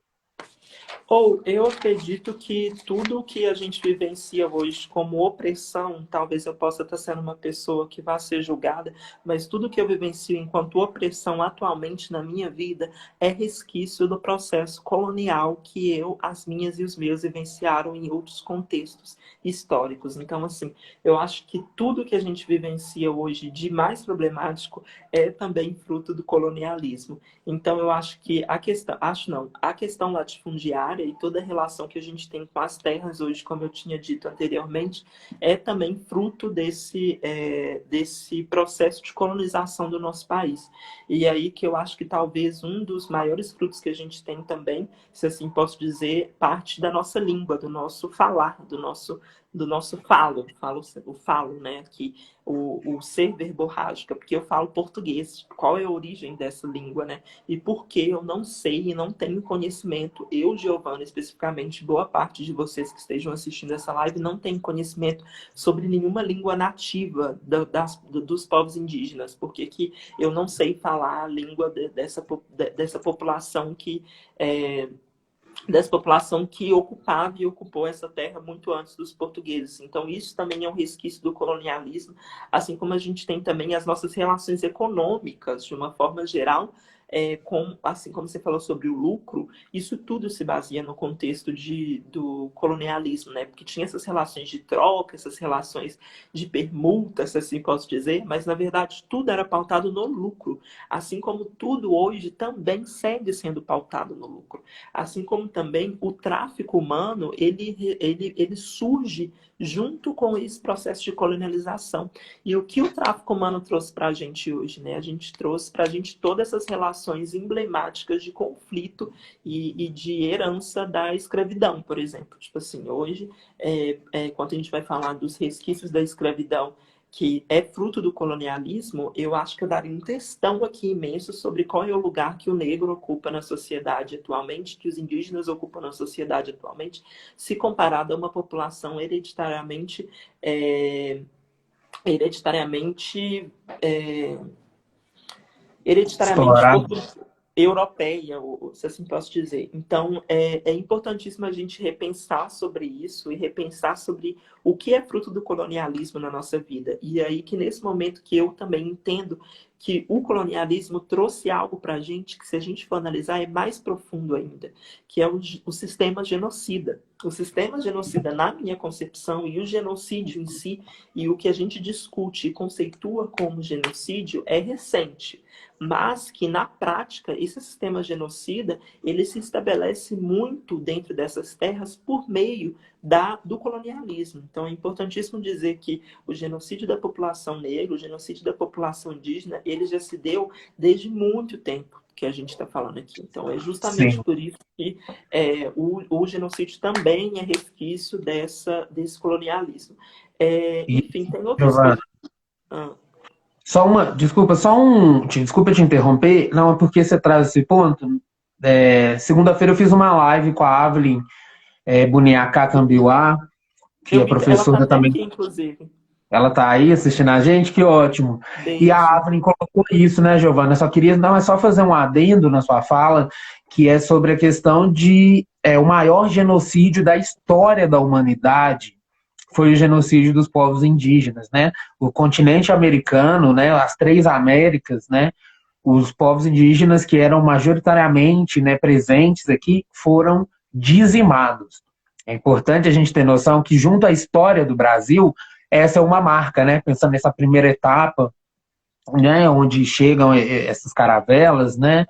Ou eu acredito que tudo que a gente vivencia hoje como opressão, talvez eu possa estar sendo uma pessoa que vai ser julgada, mas tudo que eu vivencio enquanto opressão atualmente na minha vida é resquício do processo colonial que eu, as minhas e os meus vivenciaram em outros contextos históricos. Então, assim, eu acho que tudo que a gente vivencia hoje de mais problemático é também fruto do colonialismo. Então, eu acho que a questão latifundiária e toda a relação que a gente tem com as terras hoje, como eu tinha dito anteriormente, é também fruto desse processo de colonização do nosso país. E aí que eu acho que talvez um dos maiores frutos que a gente tem também, se assim posso dizer, parte da nossa língua, do nosso falar, do nosso o falo, né, aqui, o ser verborrágica, porque eu falo português, qual é a origem dessa língua, né, e por que eu não sei e não tenho conhecimento, eu, Giovana, especificamente, boa parte de vocês que estejam assistindo essa live não tem conhecimento sobre nenhuma língua nativa dos povos indígenas, porque que eu não sei falar a língua dessa população que ocupava e ocupou essa terra muito antes dos portugueses. Então, isso também é um resquício do colonialismo, assim como a gente tem também as nossas relações econômicas, de uma forma geral, assim como você falou sobre o lucro, isso tudo se baseia no contexto do colonialismo, né? Porque tinha essas relações de troca, essas relações de permuta, se assim posso dizer, mas, na verdade, tudo era pautado no lucro, assim como tudo hoje também segue sendo pautado no lucro. Assim como também o tráfico humano, ele surge junto com esse processo de colonialização. E o que o tráfico humano trouxe para a gente hoje, né? A gente trouxe para a gente todas essas relações emblemáticas de conflito e de herança da escravidão, por exemplo. Tipo assim, hoje, quando a gente vai falar dos resquícios da escravidão, que é fruto do colonialismo, eu acho que eu daria um textão aqui imenso sobre qual é o lugar que o negro ocupa na sociedade atualmente, que os indígenas ocupam na sociedade atualmente, se comparado a uma população é, hereditariamente, é, hereditariamente Explorar. europeia, se assim posso dizer. Então, é importantíssimo a gente repensar sobre isso e repensar sobre o que é fruto do colonialismo na nossa vida. E aí que nesse momento que eu também entendo que o colonialismo trouxe algo para a gente que, se a gente for analisar, é mais profundo ainda, que é o sistema genocida. O sistema genocida, na minha concepção, e o genocídio em si, e o que a gente discute e conceitua como genocídio, é recente. Mas que, na prática, esse sistema genocida, ele se estabelece muito dentro dessas terras por meio do colonialismo. Então, é importantíssimo dizer que o genocídio da população negra, o genocídio da população indígena, ele já se deu desde muito tempo que a gente está falando aqui. Então, é justamente Sim. por isso que o genocídio também é resquício desse colonialismo. E, Enfim, tem outras Giovana, coisas. Ah, desculpa te interromper, não é porque você traz esse ponto. Segunda-feira eu fiz uma live com a Avelin Buniacá Cambiuá, que é ela está professora até também. aqui, inclusive. Ela tá aí assistindo a gente, que ótimo. E a Beijo. Avelin colocou isso, né, Giovana? Eu só queria, não, é só fazer um adendo na sua fala, que é sobre a questão de o maior genocídio da história da humanidade foi o genocídio dos povos indígenas, né? O continente americano, né, as três Américas, né, os povos indígenas que eram majoritariamente, né, presentes aqui foram dizimados. É importante a gente ter noção que, junto à história do Brasil, essa é uma marca, né? Pensando nessa primeira etapa, né, onde chegam essas caravelas, né,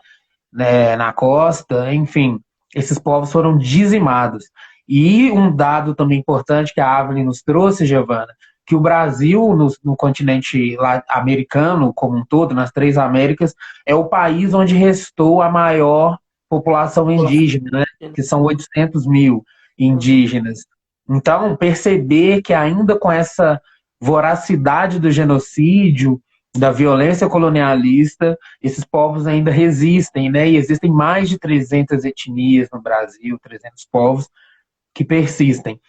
na costa, enfim, esses povos foram dizimados. E um dado também importante que a Avelin nos trouxe, Giovana, que o Brasil, no continente americano como um todo, nas três Américas, é o país onde restou a maior população indígena, né, que são 800 mil Uhum. indígenas. Então, perceber que ainda com essa voracidade do genocídio, da violência colonialista, esses povos ainda resistem, né? E existem mais de 300 etnias no Brasil, 300 povos que persistem.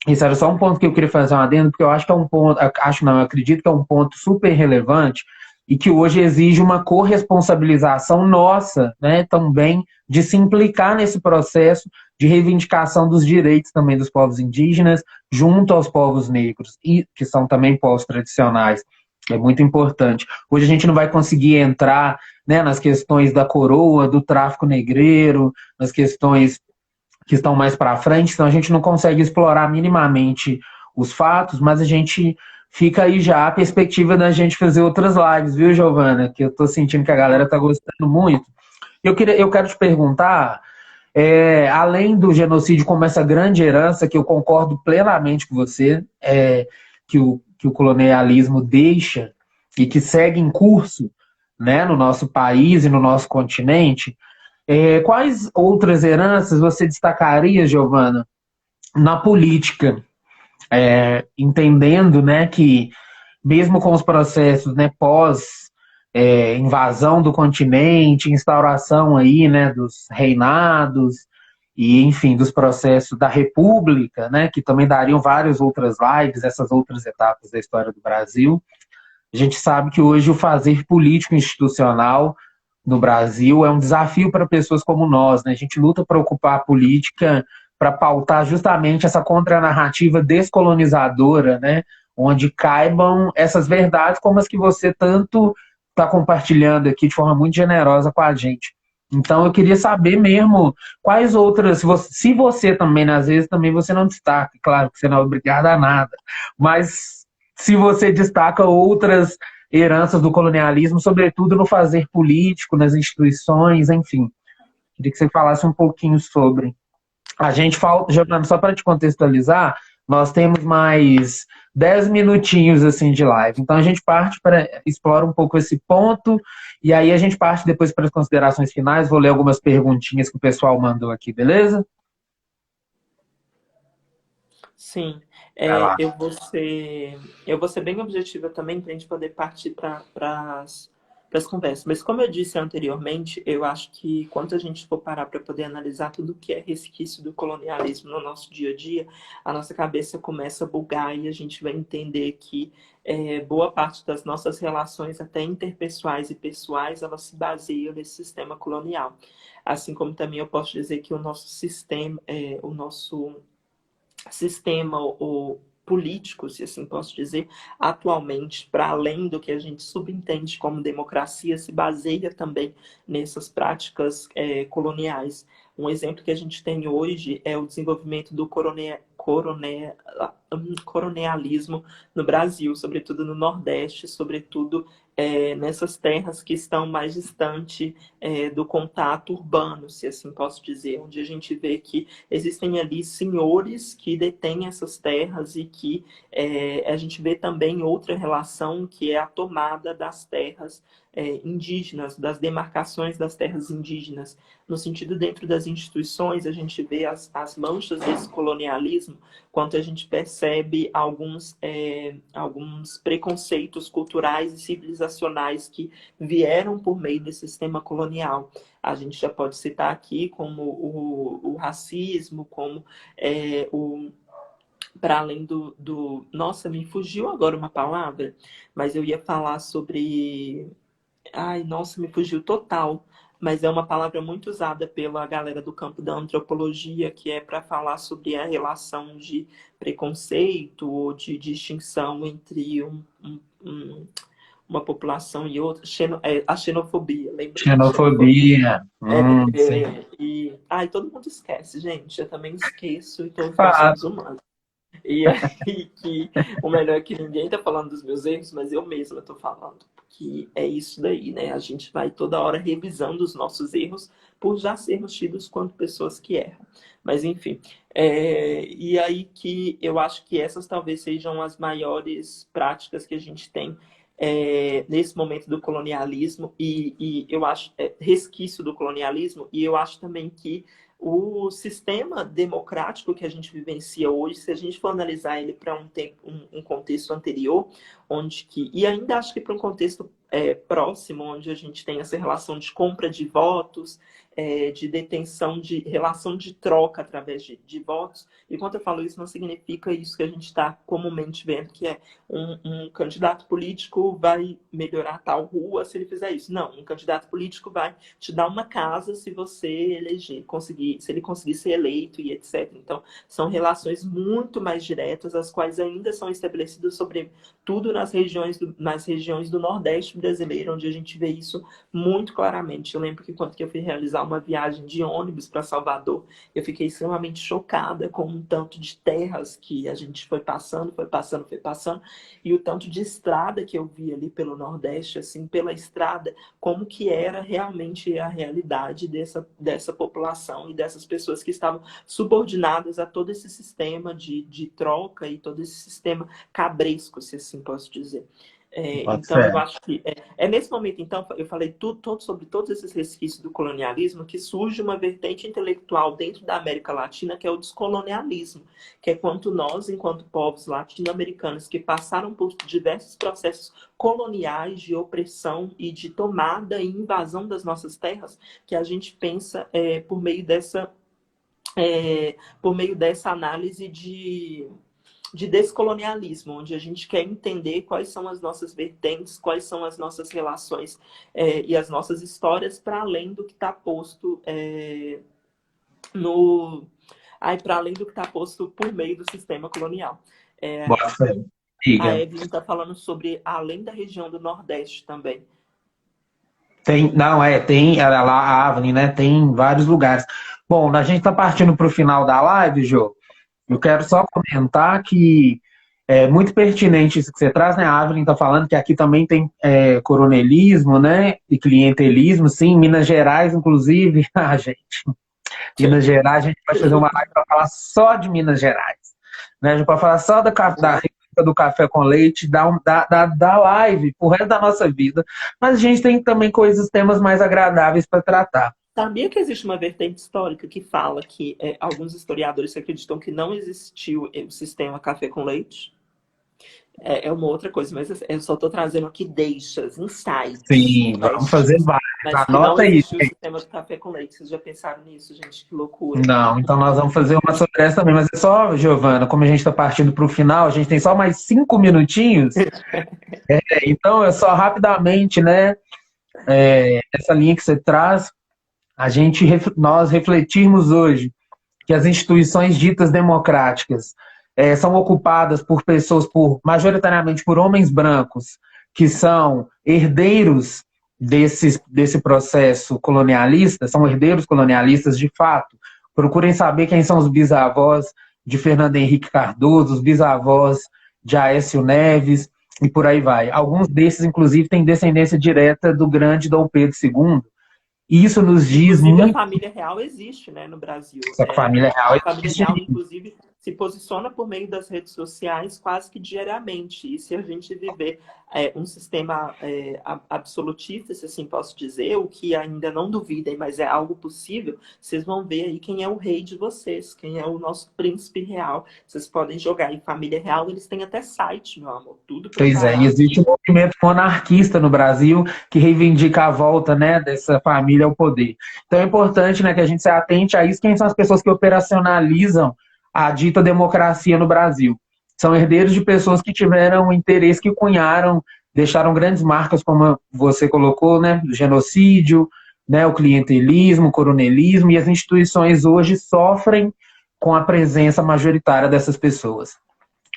Isso era só um ponto que eu queria fazer um adendo, porque eu acho que é um ponto, acho não, eu acredito que é um ponto super relevante e que hoje exige uma corresponsabilização nossa, né, também, de se implicar nesse processo de reivindicação dos direitos também dos povos indígenas, junto aos povos negros, e que são também povos tradicionais. É muito importante. Hoje a gente não vai conseguir entrar, né, nas questões da coroa, do tráfico negreiro, nas questões que estão mais para frente, então a gente não consegue explorar minimamente os fatos, mas a gente fica aí já a perspectiva da gente fazer outras lives, viu, Giovana? Que eu tô sentindo que a galera tá gostando muito. Eu quero te perguntar, além do genocídio como essa grande herança, que eu concordo plenamente com você, que o colonialismo deixa e que segue em curso, né, no nosso país e no nosso continente, quais outras heranças você destacaria, Giovana, na política, entendendo, né, que mesmo com os processos, né, pós invasão do continente, instauração aí, né, dos reinados e, enfim, dos processos da República, né, que também dariam várias outras lives, essas outras etapas da história do Brasil. A gente sabe que hoje o fazer político institucional no Brasil é um desafio para pessoas como nós, né? A gente luta para ocupar a política, para pautar justamente essa contranarrativa descolonizadora, né? Onde caibam essas verdades como as que você tanto está compartilhando aqui de forma muito generosa com a gente. Então eu queria saber mesmo quais outras, se você também, né, às vezes também você não destaca, claro que você não é obrigado a nada, mas se você destaca outras heranças do colonialismo, sobretudo no fazer político, nas instituições, enfim. Queria que você falasse um pouquinho sobre. A gente falta, Giovana, só para te contextualizar, nós temos mais 10 minutinhos assim de live. Então a gente parte para explora um pouco esse ponto e aí a gente parte depois para as considerações finais. Vou ler algumas perguntinhas que o pessoal mandou aqui, beleza? Sim, Vai lá. eu vou ser bem objetiva também para a gente poder partir para as conversas. Mas como eu disse anteriormente, eu acho que quando a gente for parar para poder analisar tudo que é resquício do colonialismo no nosso dia a dia, a nossa cabeça começa a bugar e a gente vai entender que boa parte das nossas relações, até interpessoais e pessoais, elas se baseiam nesse sistema colonial. Assim como também eu posso dizer que o nosso sistema, o nosso sistema, político, se assim posso dizer, atualmente, para além do que a gente subentende como democracia, se baseia também nessas práticas coloniais. Um exemplo que a gente tem hoje é o desenvolvimento do coronealismo no Brasil, sobretudo no Nordeste, sobretudo nessas terras que estão mais distante do contato urbano, se assim posso dizer, onde a gente vê que existem ali senhores que detêm essas terras e que a gente vê também outra relação que é a tomada das terras indígenas, das demarcações das terras indígenas. No sentido, dentro das instituições, a gente vê as manchas desse colonialismo, quanto a gente percebe alguns preconceitos culturais e civilizacionais que vieram por meio desse sistema colonial. A gente já pode citar aqui como o racismo, como para além do... Nossa, me fugiu agora uma palavra, mas eu ia falar sobre... Ai, nossa, me fugiu total. Mas é uma palavra muito usada pela galera do campo da antropologia, que é para falar sobre a relação de preconceito ou de distinção entre uma população e outra. A xenofobia, lembrei. Xenofobia. Sim. Ai, todo mundo esquece, gente. Eu também esqueço, então nós Fato. somos humanos. E aí que o melhor é que ninguém tá falando dos meus erros, mas eu mesma tô falando. Porque é isso daí, né? A gente vai toda hora revisando os nossos erros por já sermos tidos quanto pessoas que erram. Mas enfim, e aí que eu acho que essas talvez sejam as maiores práticas que a gente tem nesse momento do colonialismo e eu acho resquício do colonialismo, e eu acho também que o sistema democrático que a gente vivencia hoje, se a gente for analisar ele para um contexto anterior, e ainda acho que para um contexto próximo, onde a gente tem essa relação de compra de votos, de detenção, de relação de troca através de votos. E quando eu falo isso, não significa isso que a gente está comumente vendo, que é um candidato político vai melhorar tal rua se ele fizer isso. Não, um candidato político vai te dar uma casa se você eleger, se ele conseguir ser eleito e etc. Então, são relações muito mais diretas, as quais ainda são estabelecidas sobretudo nas regiões do Nordeste brasileiro, onde a gente vê isso muito claramente. Eu lembro que quando eu fui realizar uma viagem de ônibus para Salvador, eu fiquei extremamente chocada com um tanto de terras que a gente foi passando, e o tanto de estrada que eu vi ali pelo Nordeste, assim, pela estrada, como que era realmente a realidade dessa população e dessas pessoas que estavam subordinadas a todo esse sistema de troca e todo esse sistema cabresco, se assim posso dizer. Então, eu acho que nesse momento, então, eu falei sobre todos esses resquícios do colonialismo, que surge uma vertente intelectual dentro da América Latina, que é o descolonialismo, que é quanto nós, enquanto povos latino-americanos, que passaram por diversos processos coloniais de opressão e de tomada e invasão das nossas terras, que a gente pensa por meio dessa análise de descolonialismo, onde a gente quer entender quais são as nossas vertentes, quais são as nossas relações e as nossas histórias, para além do que está posto para além do que está posto por meio do sistema colonial. A Evelyn está falando sobre além da região do Nordeste também. Tem lá a Avni, né? Tem em vários lugares. Bom, a gente está partindo para o final da live, Jô. Eu quero só comentar que é muito pertinente isso que você traz, né? A Evelyn está falando que aqui também tem coronelismo, né? E clientelismo, sim. Minas Gerais, inclusive. Gente. Minas Gerais, a gente vai fazer uma live para falar só de Minas Gerais. Né? A gente vai falar só da receita do café com leite, da live pro resto da nossa vida. Mas a gente tem também temas mais agradáveis para tratar. Sabia que existe uma vertente histórica que fala que alguns historiadores acreditam que não existiu o sistema café com leite? É uma outra coisa, mas eu só estou trazendo aqui insights. Sim, vamos fazer vários. Mas anota isso. O sistema do café com leite. Vocês já pensaram nisso, gente? Que loucura. Não, então nós vamos fazer uma sobre essa também. Mas é só, Giovana, como a gente está partindo para o final, a gente tem só mais 5 minutinhos. Então, é só rapidamente, né? Essa linha que você traz, nós refletirmos hoje que as instituições ditas democráticas são ocupadas por pessoas, majoritariamente por homens brancos, que são herdeiros desse processo colonialista, são herdeiros colonialistas de fato. Procurem saber quem são os bisavós de Fernando Henrique Cardoso, os bisavós de Aécio Neves, e por aí vai. Alguns desses, inclusive, têm descendência direta do grande Dom Pedro II. E isso nos diz Inclusive, muito. a família real existe, né, no Brasil. Essa família real A família existe. real, inclusive, se posiciona por meio das redes sociais quase que diariamente. E se a gente viver um sistema absolutista, se assim posso dizer, o que ainda não duvidem, mas é algo possível, vocês vão ver aí quem é o rei de vocês, quem é o nosso príncipe real. Vocês podem jogar em família real, eles têm até site, meu amor, tudo Pois preparado. é, existe um movimento monarquista no Brasil que reivindica a volta, né, dessa família ao poder. Então é importante, né, que a gente se atente a isso. Quem são as pessoas que operacionalizam a dita democracia no Brasil? São herdeiros de pessoas que tiveram interesse, que cunharam, deixaram grandes marcas, como você colocou, né, do genocídio, né, o clientelismo, o coronelismo, e as instituições hoje sofrem com a presença majoritária dessas pessoas.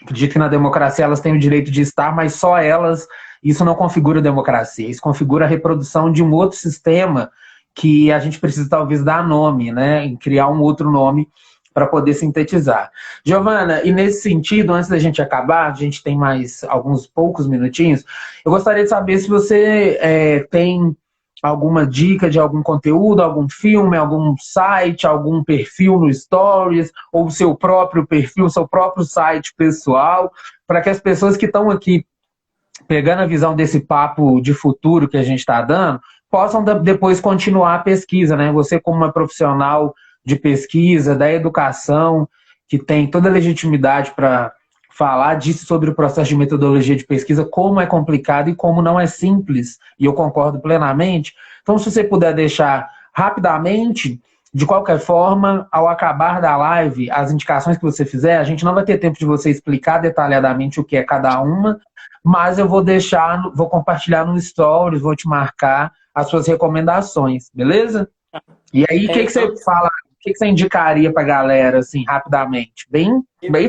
Acredito que na democracia elas têm o direito de estar, mas só elas. Isso não configura democracia, isso configura a reprodução de um outro sistema que a gente precisa talvez dar nome, né, em criar um outro nome para poder sintetizar. Giovana, e nesse sentido, antes da gente acabar, a gente tem mais alguns poucos minutinhos, eu gostaria de saber se você tem alguma dica de algum conteúdo, algum filme, algum site, algum perfil no Stories, ou o seu próprio perfil, seu próprio site pessoal, para que as pessoas que estão aqui pegando a visão desse papo de futuro que a gente está dando, possam depois continuar a pesquisa, né? Você, como uma profissional de pesquisa, da educação, que tem toda a legitimidade para falar disso, sobre o processo de metodologia de pesquisa, como é complicado e como não é simples, e eu concordo plenamente. Então, se você puder deixar rapidamente, de qualquer forma, ao acabar da live, as indicações que você fizer, a gente não vai ter tempo de você explicar detalhadamente o que é cada uma, mas eu vou vou compartilhar no Stories, vou te marcar as suas recomendações, beleza? E aí, o que você fala, o que você indicaria para a galera, assim, rapidamente? Bem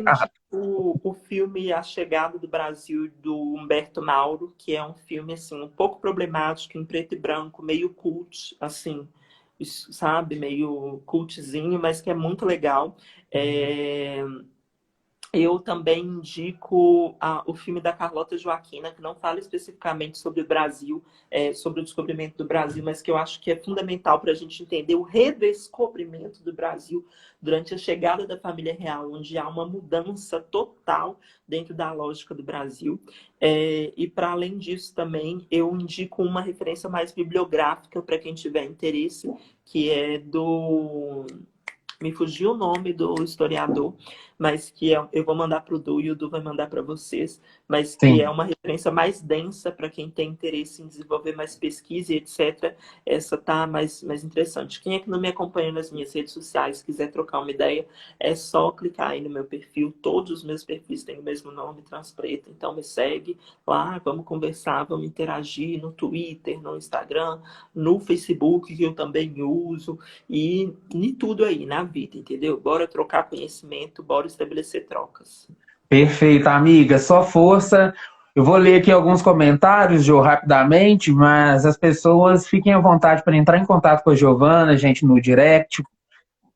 rápido. O filme A Chegada do Brasil, do Humberto Mauro, que é um filme, assim, um pouco problemático, em preto e branco, meio cult, assim, sabe? Meio cultzinho, mas que é muito legal. Eu também indico o filme da Carlota Joaquina, que não fala especificamente sobre o Brasil, sobre o descobrimento do Brasil, mas que eu acho que é fundamental para a gente entender o redescobrimento do Brasil durante a chegada da família real, onde há uma mudança total dentro da lógica do Brasil. E, para além disso, também eu indico uma referência mais bibliográfica para quem tiver interesse, que é do... Me fugiu o nome do historiador, mas que eu vou mandar para o Du e o Du vai mandar para vocês, mas que é uma referência mais densa para quem tem interesse em desenvolver mais pesquisa e etc. Essa tá mais interessante. Quem é que não me acompanha nas minhas redes sociais, quiser trocar uma ideia, é só clicar aí no meu perfil. Todos os meus perfis têm o mesmo nome, Transpreta, então me segue lá, vamos conversar, vamos interagir no Twitter, no Instagram, no Facebook, que eu também uso, e em tudo aí, na vida, entendeu? Bora trocar conhecimento, bora estabelecer trocas. Perfeito, amiga. Só força. Eu vou ler aqui alguns comentários, Jo, rapidamente, mas as pessoas fiquem à vontade para entrar em contato com a Giovana, gente, no direct,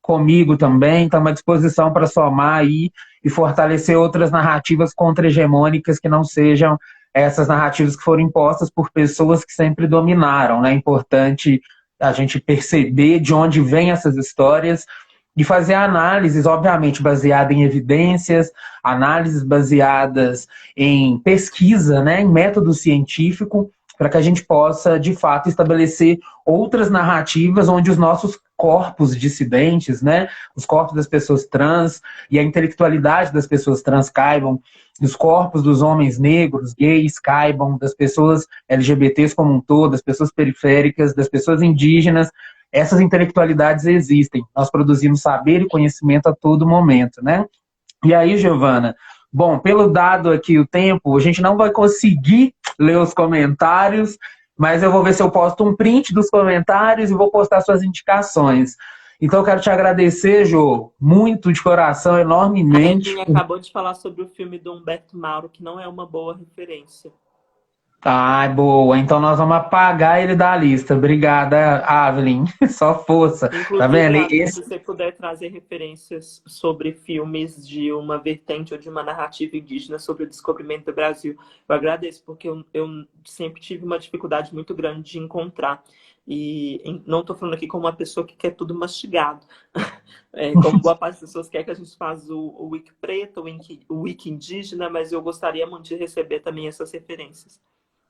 comigo também. Estamos à disposição para somar aí e fortalecer outras narrativas contra-hegemônicas que não sejam essas narrativas que foram impostas por pessoas que sempre dominaram, né? É importante a gente perceber de onde vêm essas histórias e fazer análises, obviamente, baseadas em evidências, análises baseadas em pesquisa, né, em método científico, para que a gente possa, de fato, estabelecer outras narrativas onde os nossos corpos dissidentes, né, os corpos das pessoas trans e a intelectualidade das pessoas trans caibam, os corpos dos homens negros, gays caibam, das pessoas LGBTs como um todo, das pessoas periféricas, das pessoas indígenas. Essas intelectualidades existem. Nós produzimos saber e conhecimento a todo momento, né? E aí, Giovana, bom, pelo dado aqui o tempo, a gente não vai conseguir ler os comentários, mas eu vou ver se eu posto um print dos comentários e vou postar suas indicações. Então, eu quero te agradecer, Jô, muito de coração, A enormemente. Evelyn acabou de falar sobre o filme do Humberto Mauro, que não é uma boa referência. Ai, boa. Então nós vamos apagar ele da lista. Obrigada, Avelin. Só força. Tá Inclusive, vendo? Avelyn, se Esse... você puder trazer referências sobre filmes de uma vertente ou de uma narrativa indígena sobre o descobrimento do Brasil, eu agradeço, porque eu sempre tive uma dificuldade muito grande de encontrar. E não estou falando aqui como uma pessoa que quer tudo mastigado. Como boa parte das pessoas quer que a gente faça o Wiki preto, o Wiki indígena, mas eu gostaria muito de receber também essas referências.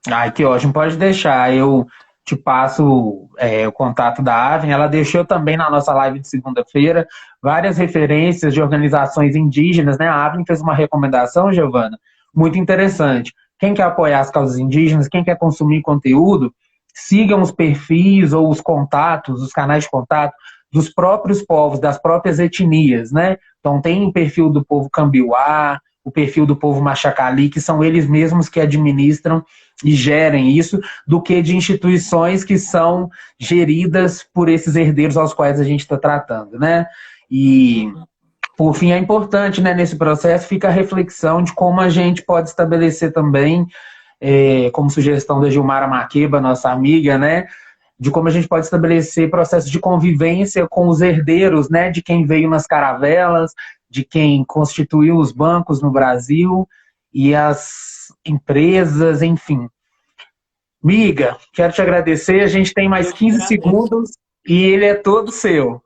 Ai, que ótimo. Pode deixar. Eu te passo o contato da Aven. Ela deixou também na nossa live de segunda-feira várias referências de organizações indígenas, né? A Aven fez uma recomendação, Giovana, muito interessante. Quem quer apoiar as causas indígenas, quem quer consumir conteúdo, sigam os perfis ou os contatos, os canais de contato dos próprios povos, das próprias etnias, né? Então tem o perfil do povo Cambiuá, o perfil do povo Machacali, que são eles mesmos que administram e gerem isso, do que de instituições que são geridas por esses herdeiros aos quais a gente está tratando, né? E, por fim, é importante, né, nesse processo, fica a reflexão de como a gente pode estabelecer também, como sugestão da Gilmara Maqueba, nossa amiga, né, de como a gente pode estabelecer processos de convivência com os herdeiros, né, de quem veio nas caravelas, de quem constituiu os bancos no Brasil e as empresas, enfim. Miga, quero te agradecer. A gente tem mais Eu que 15 agradeço. segundos e ele é todo seu.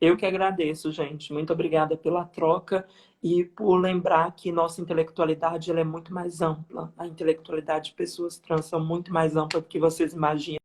Eu que agradeço, gente. Muito obrigada pela troca e por lembrar que nossa intelectualidade ela é muito mais ampla. A intelectualidade de pessoas trans são muito mais ampla do que vocês imaginam.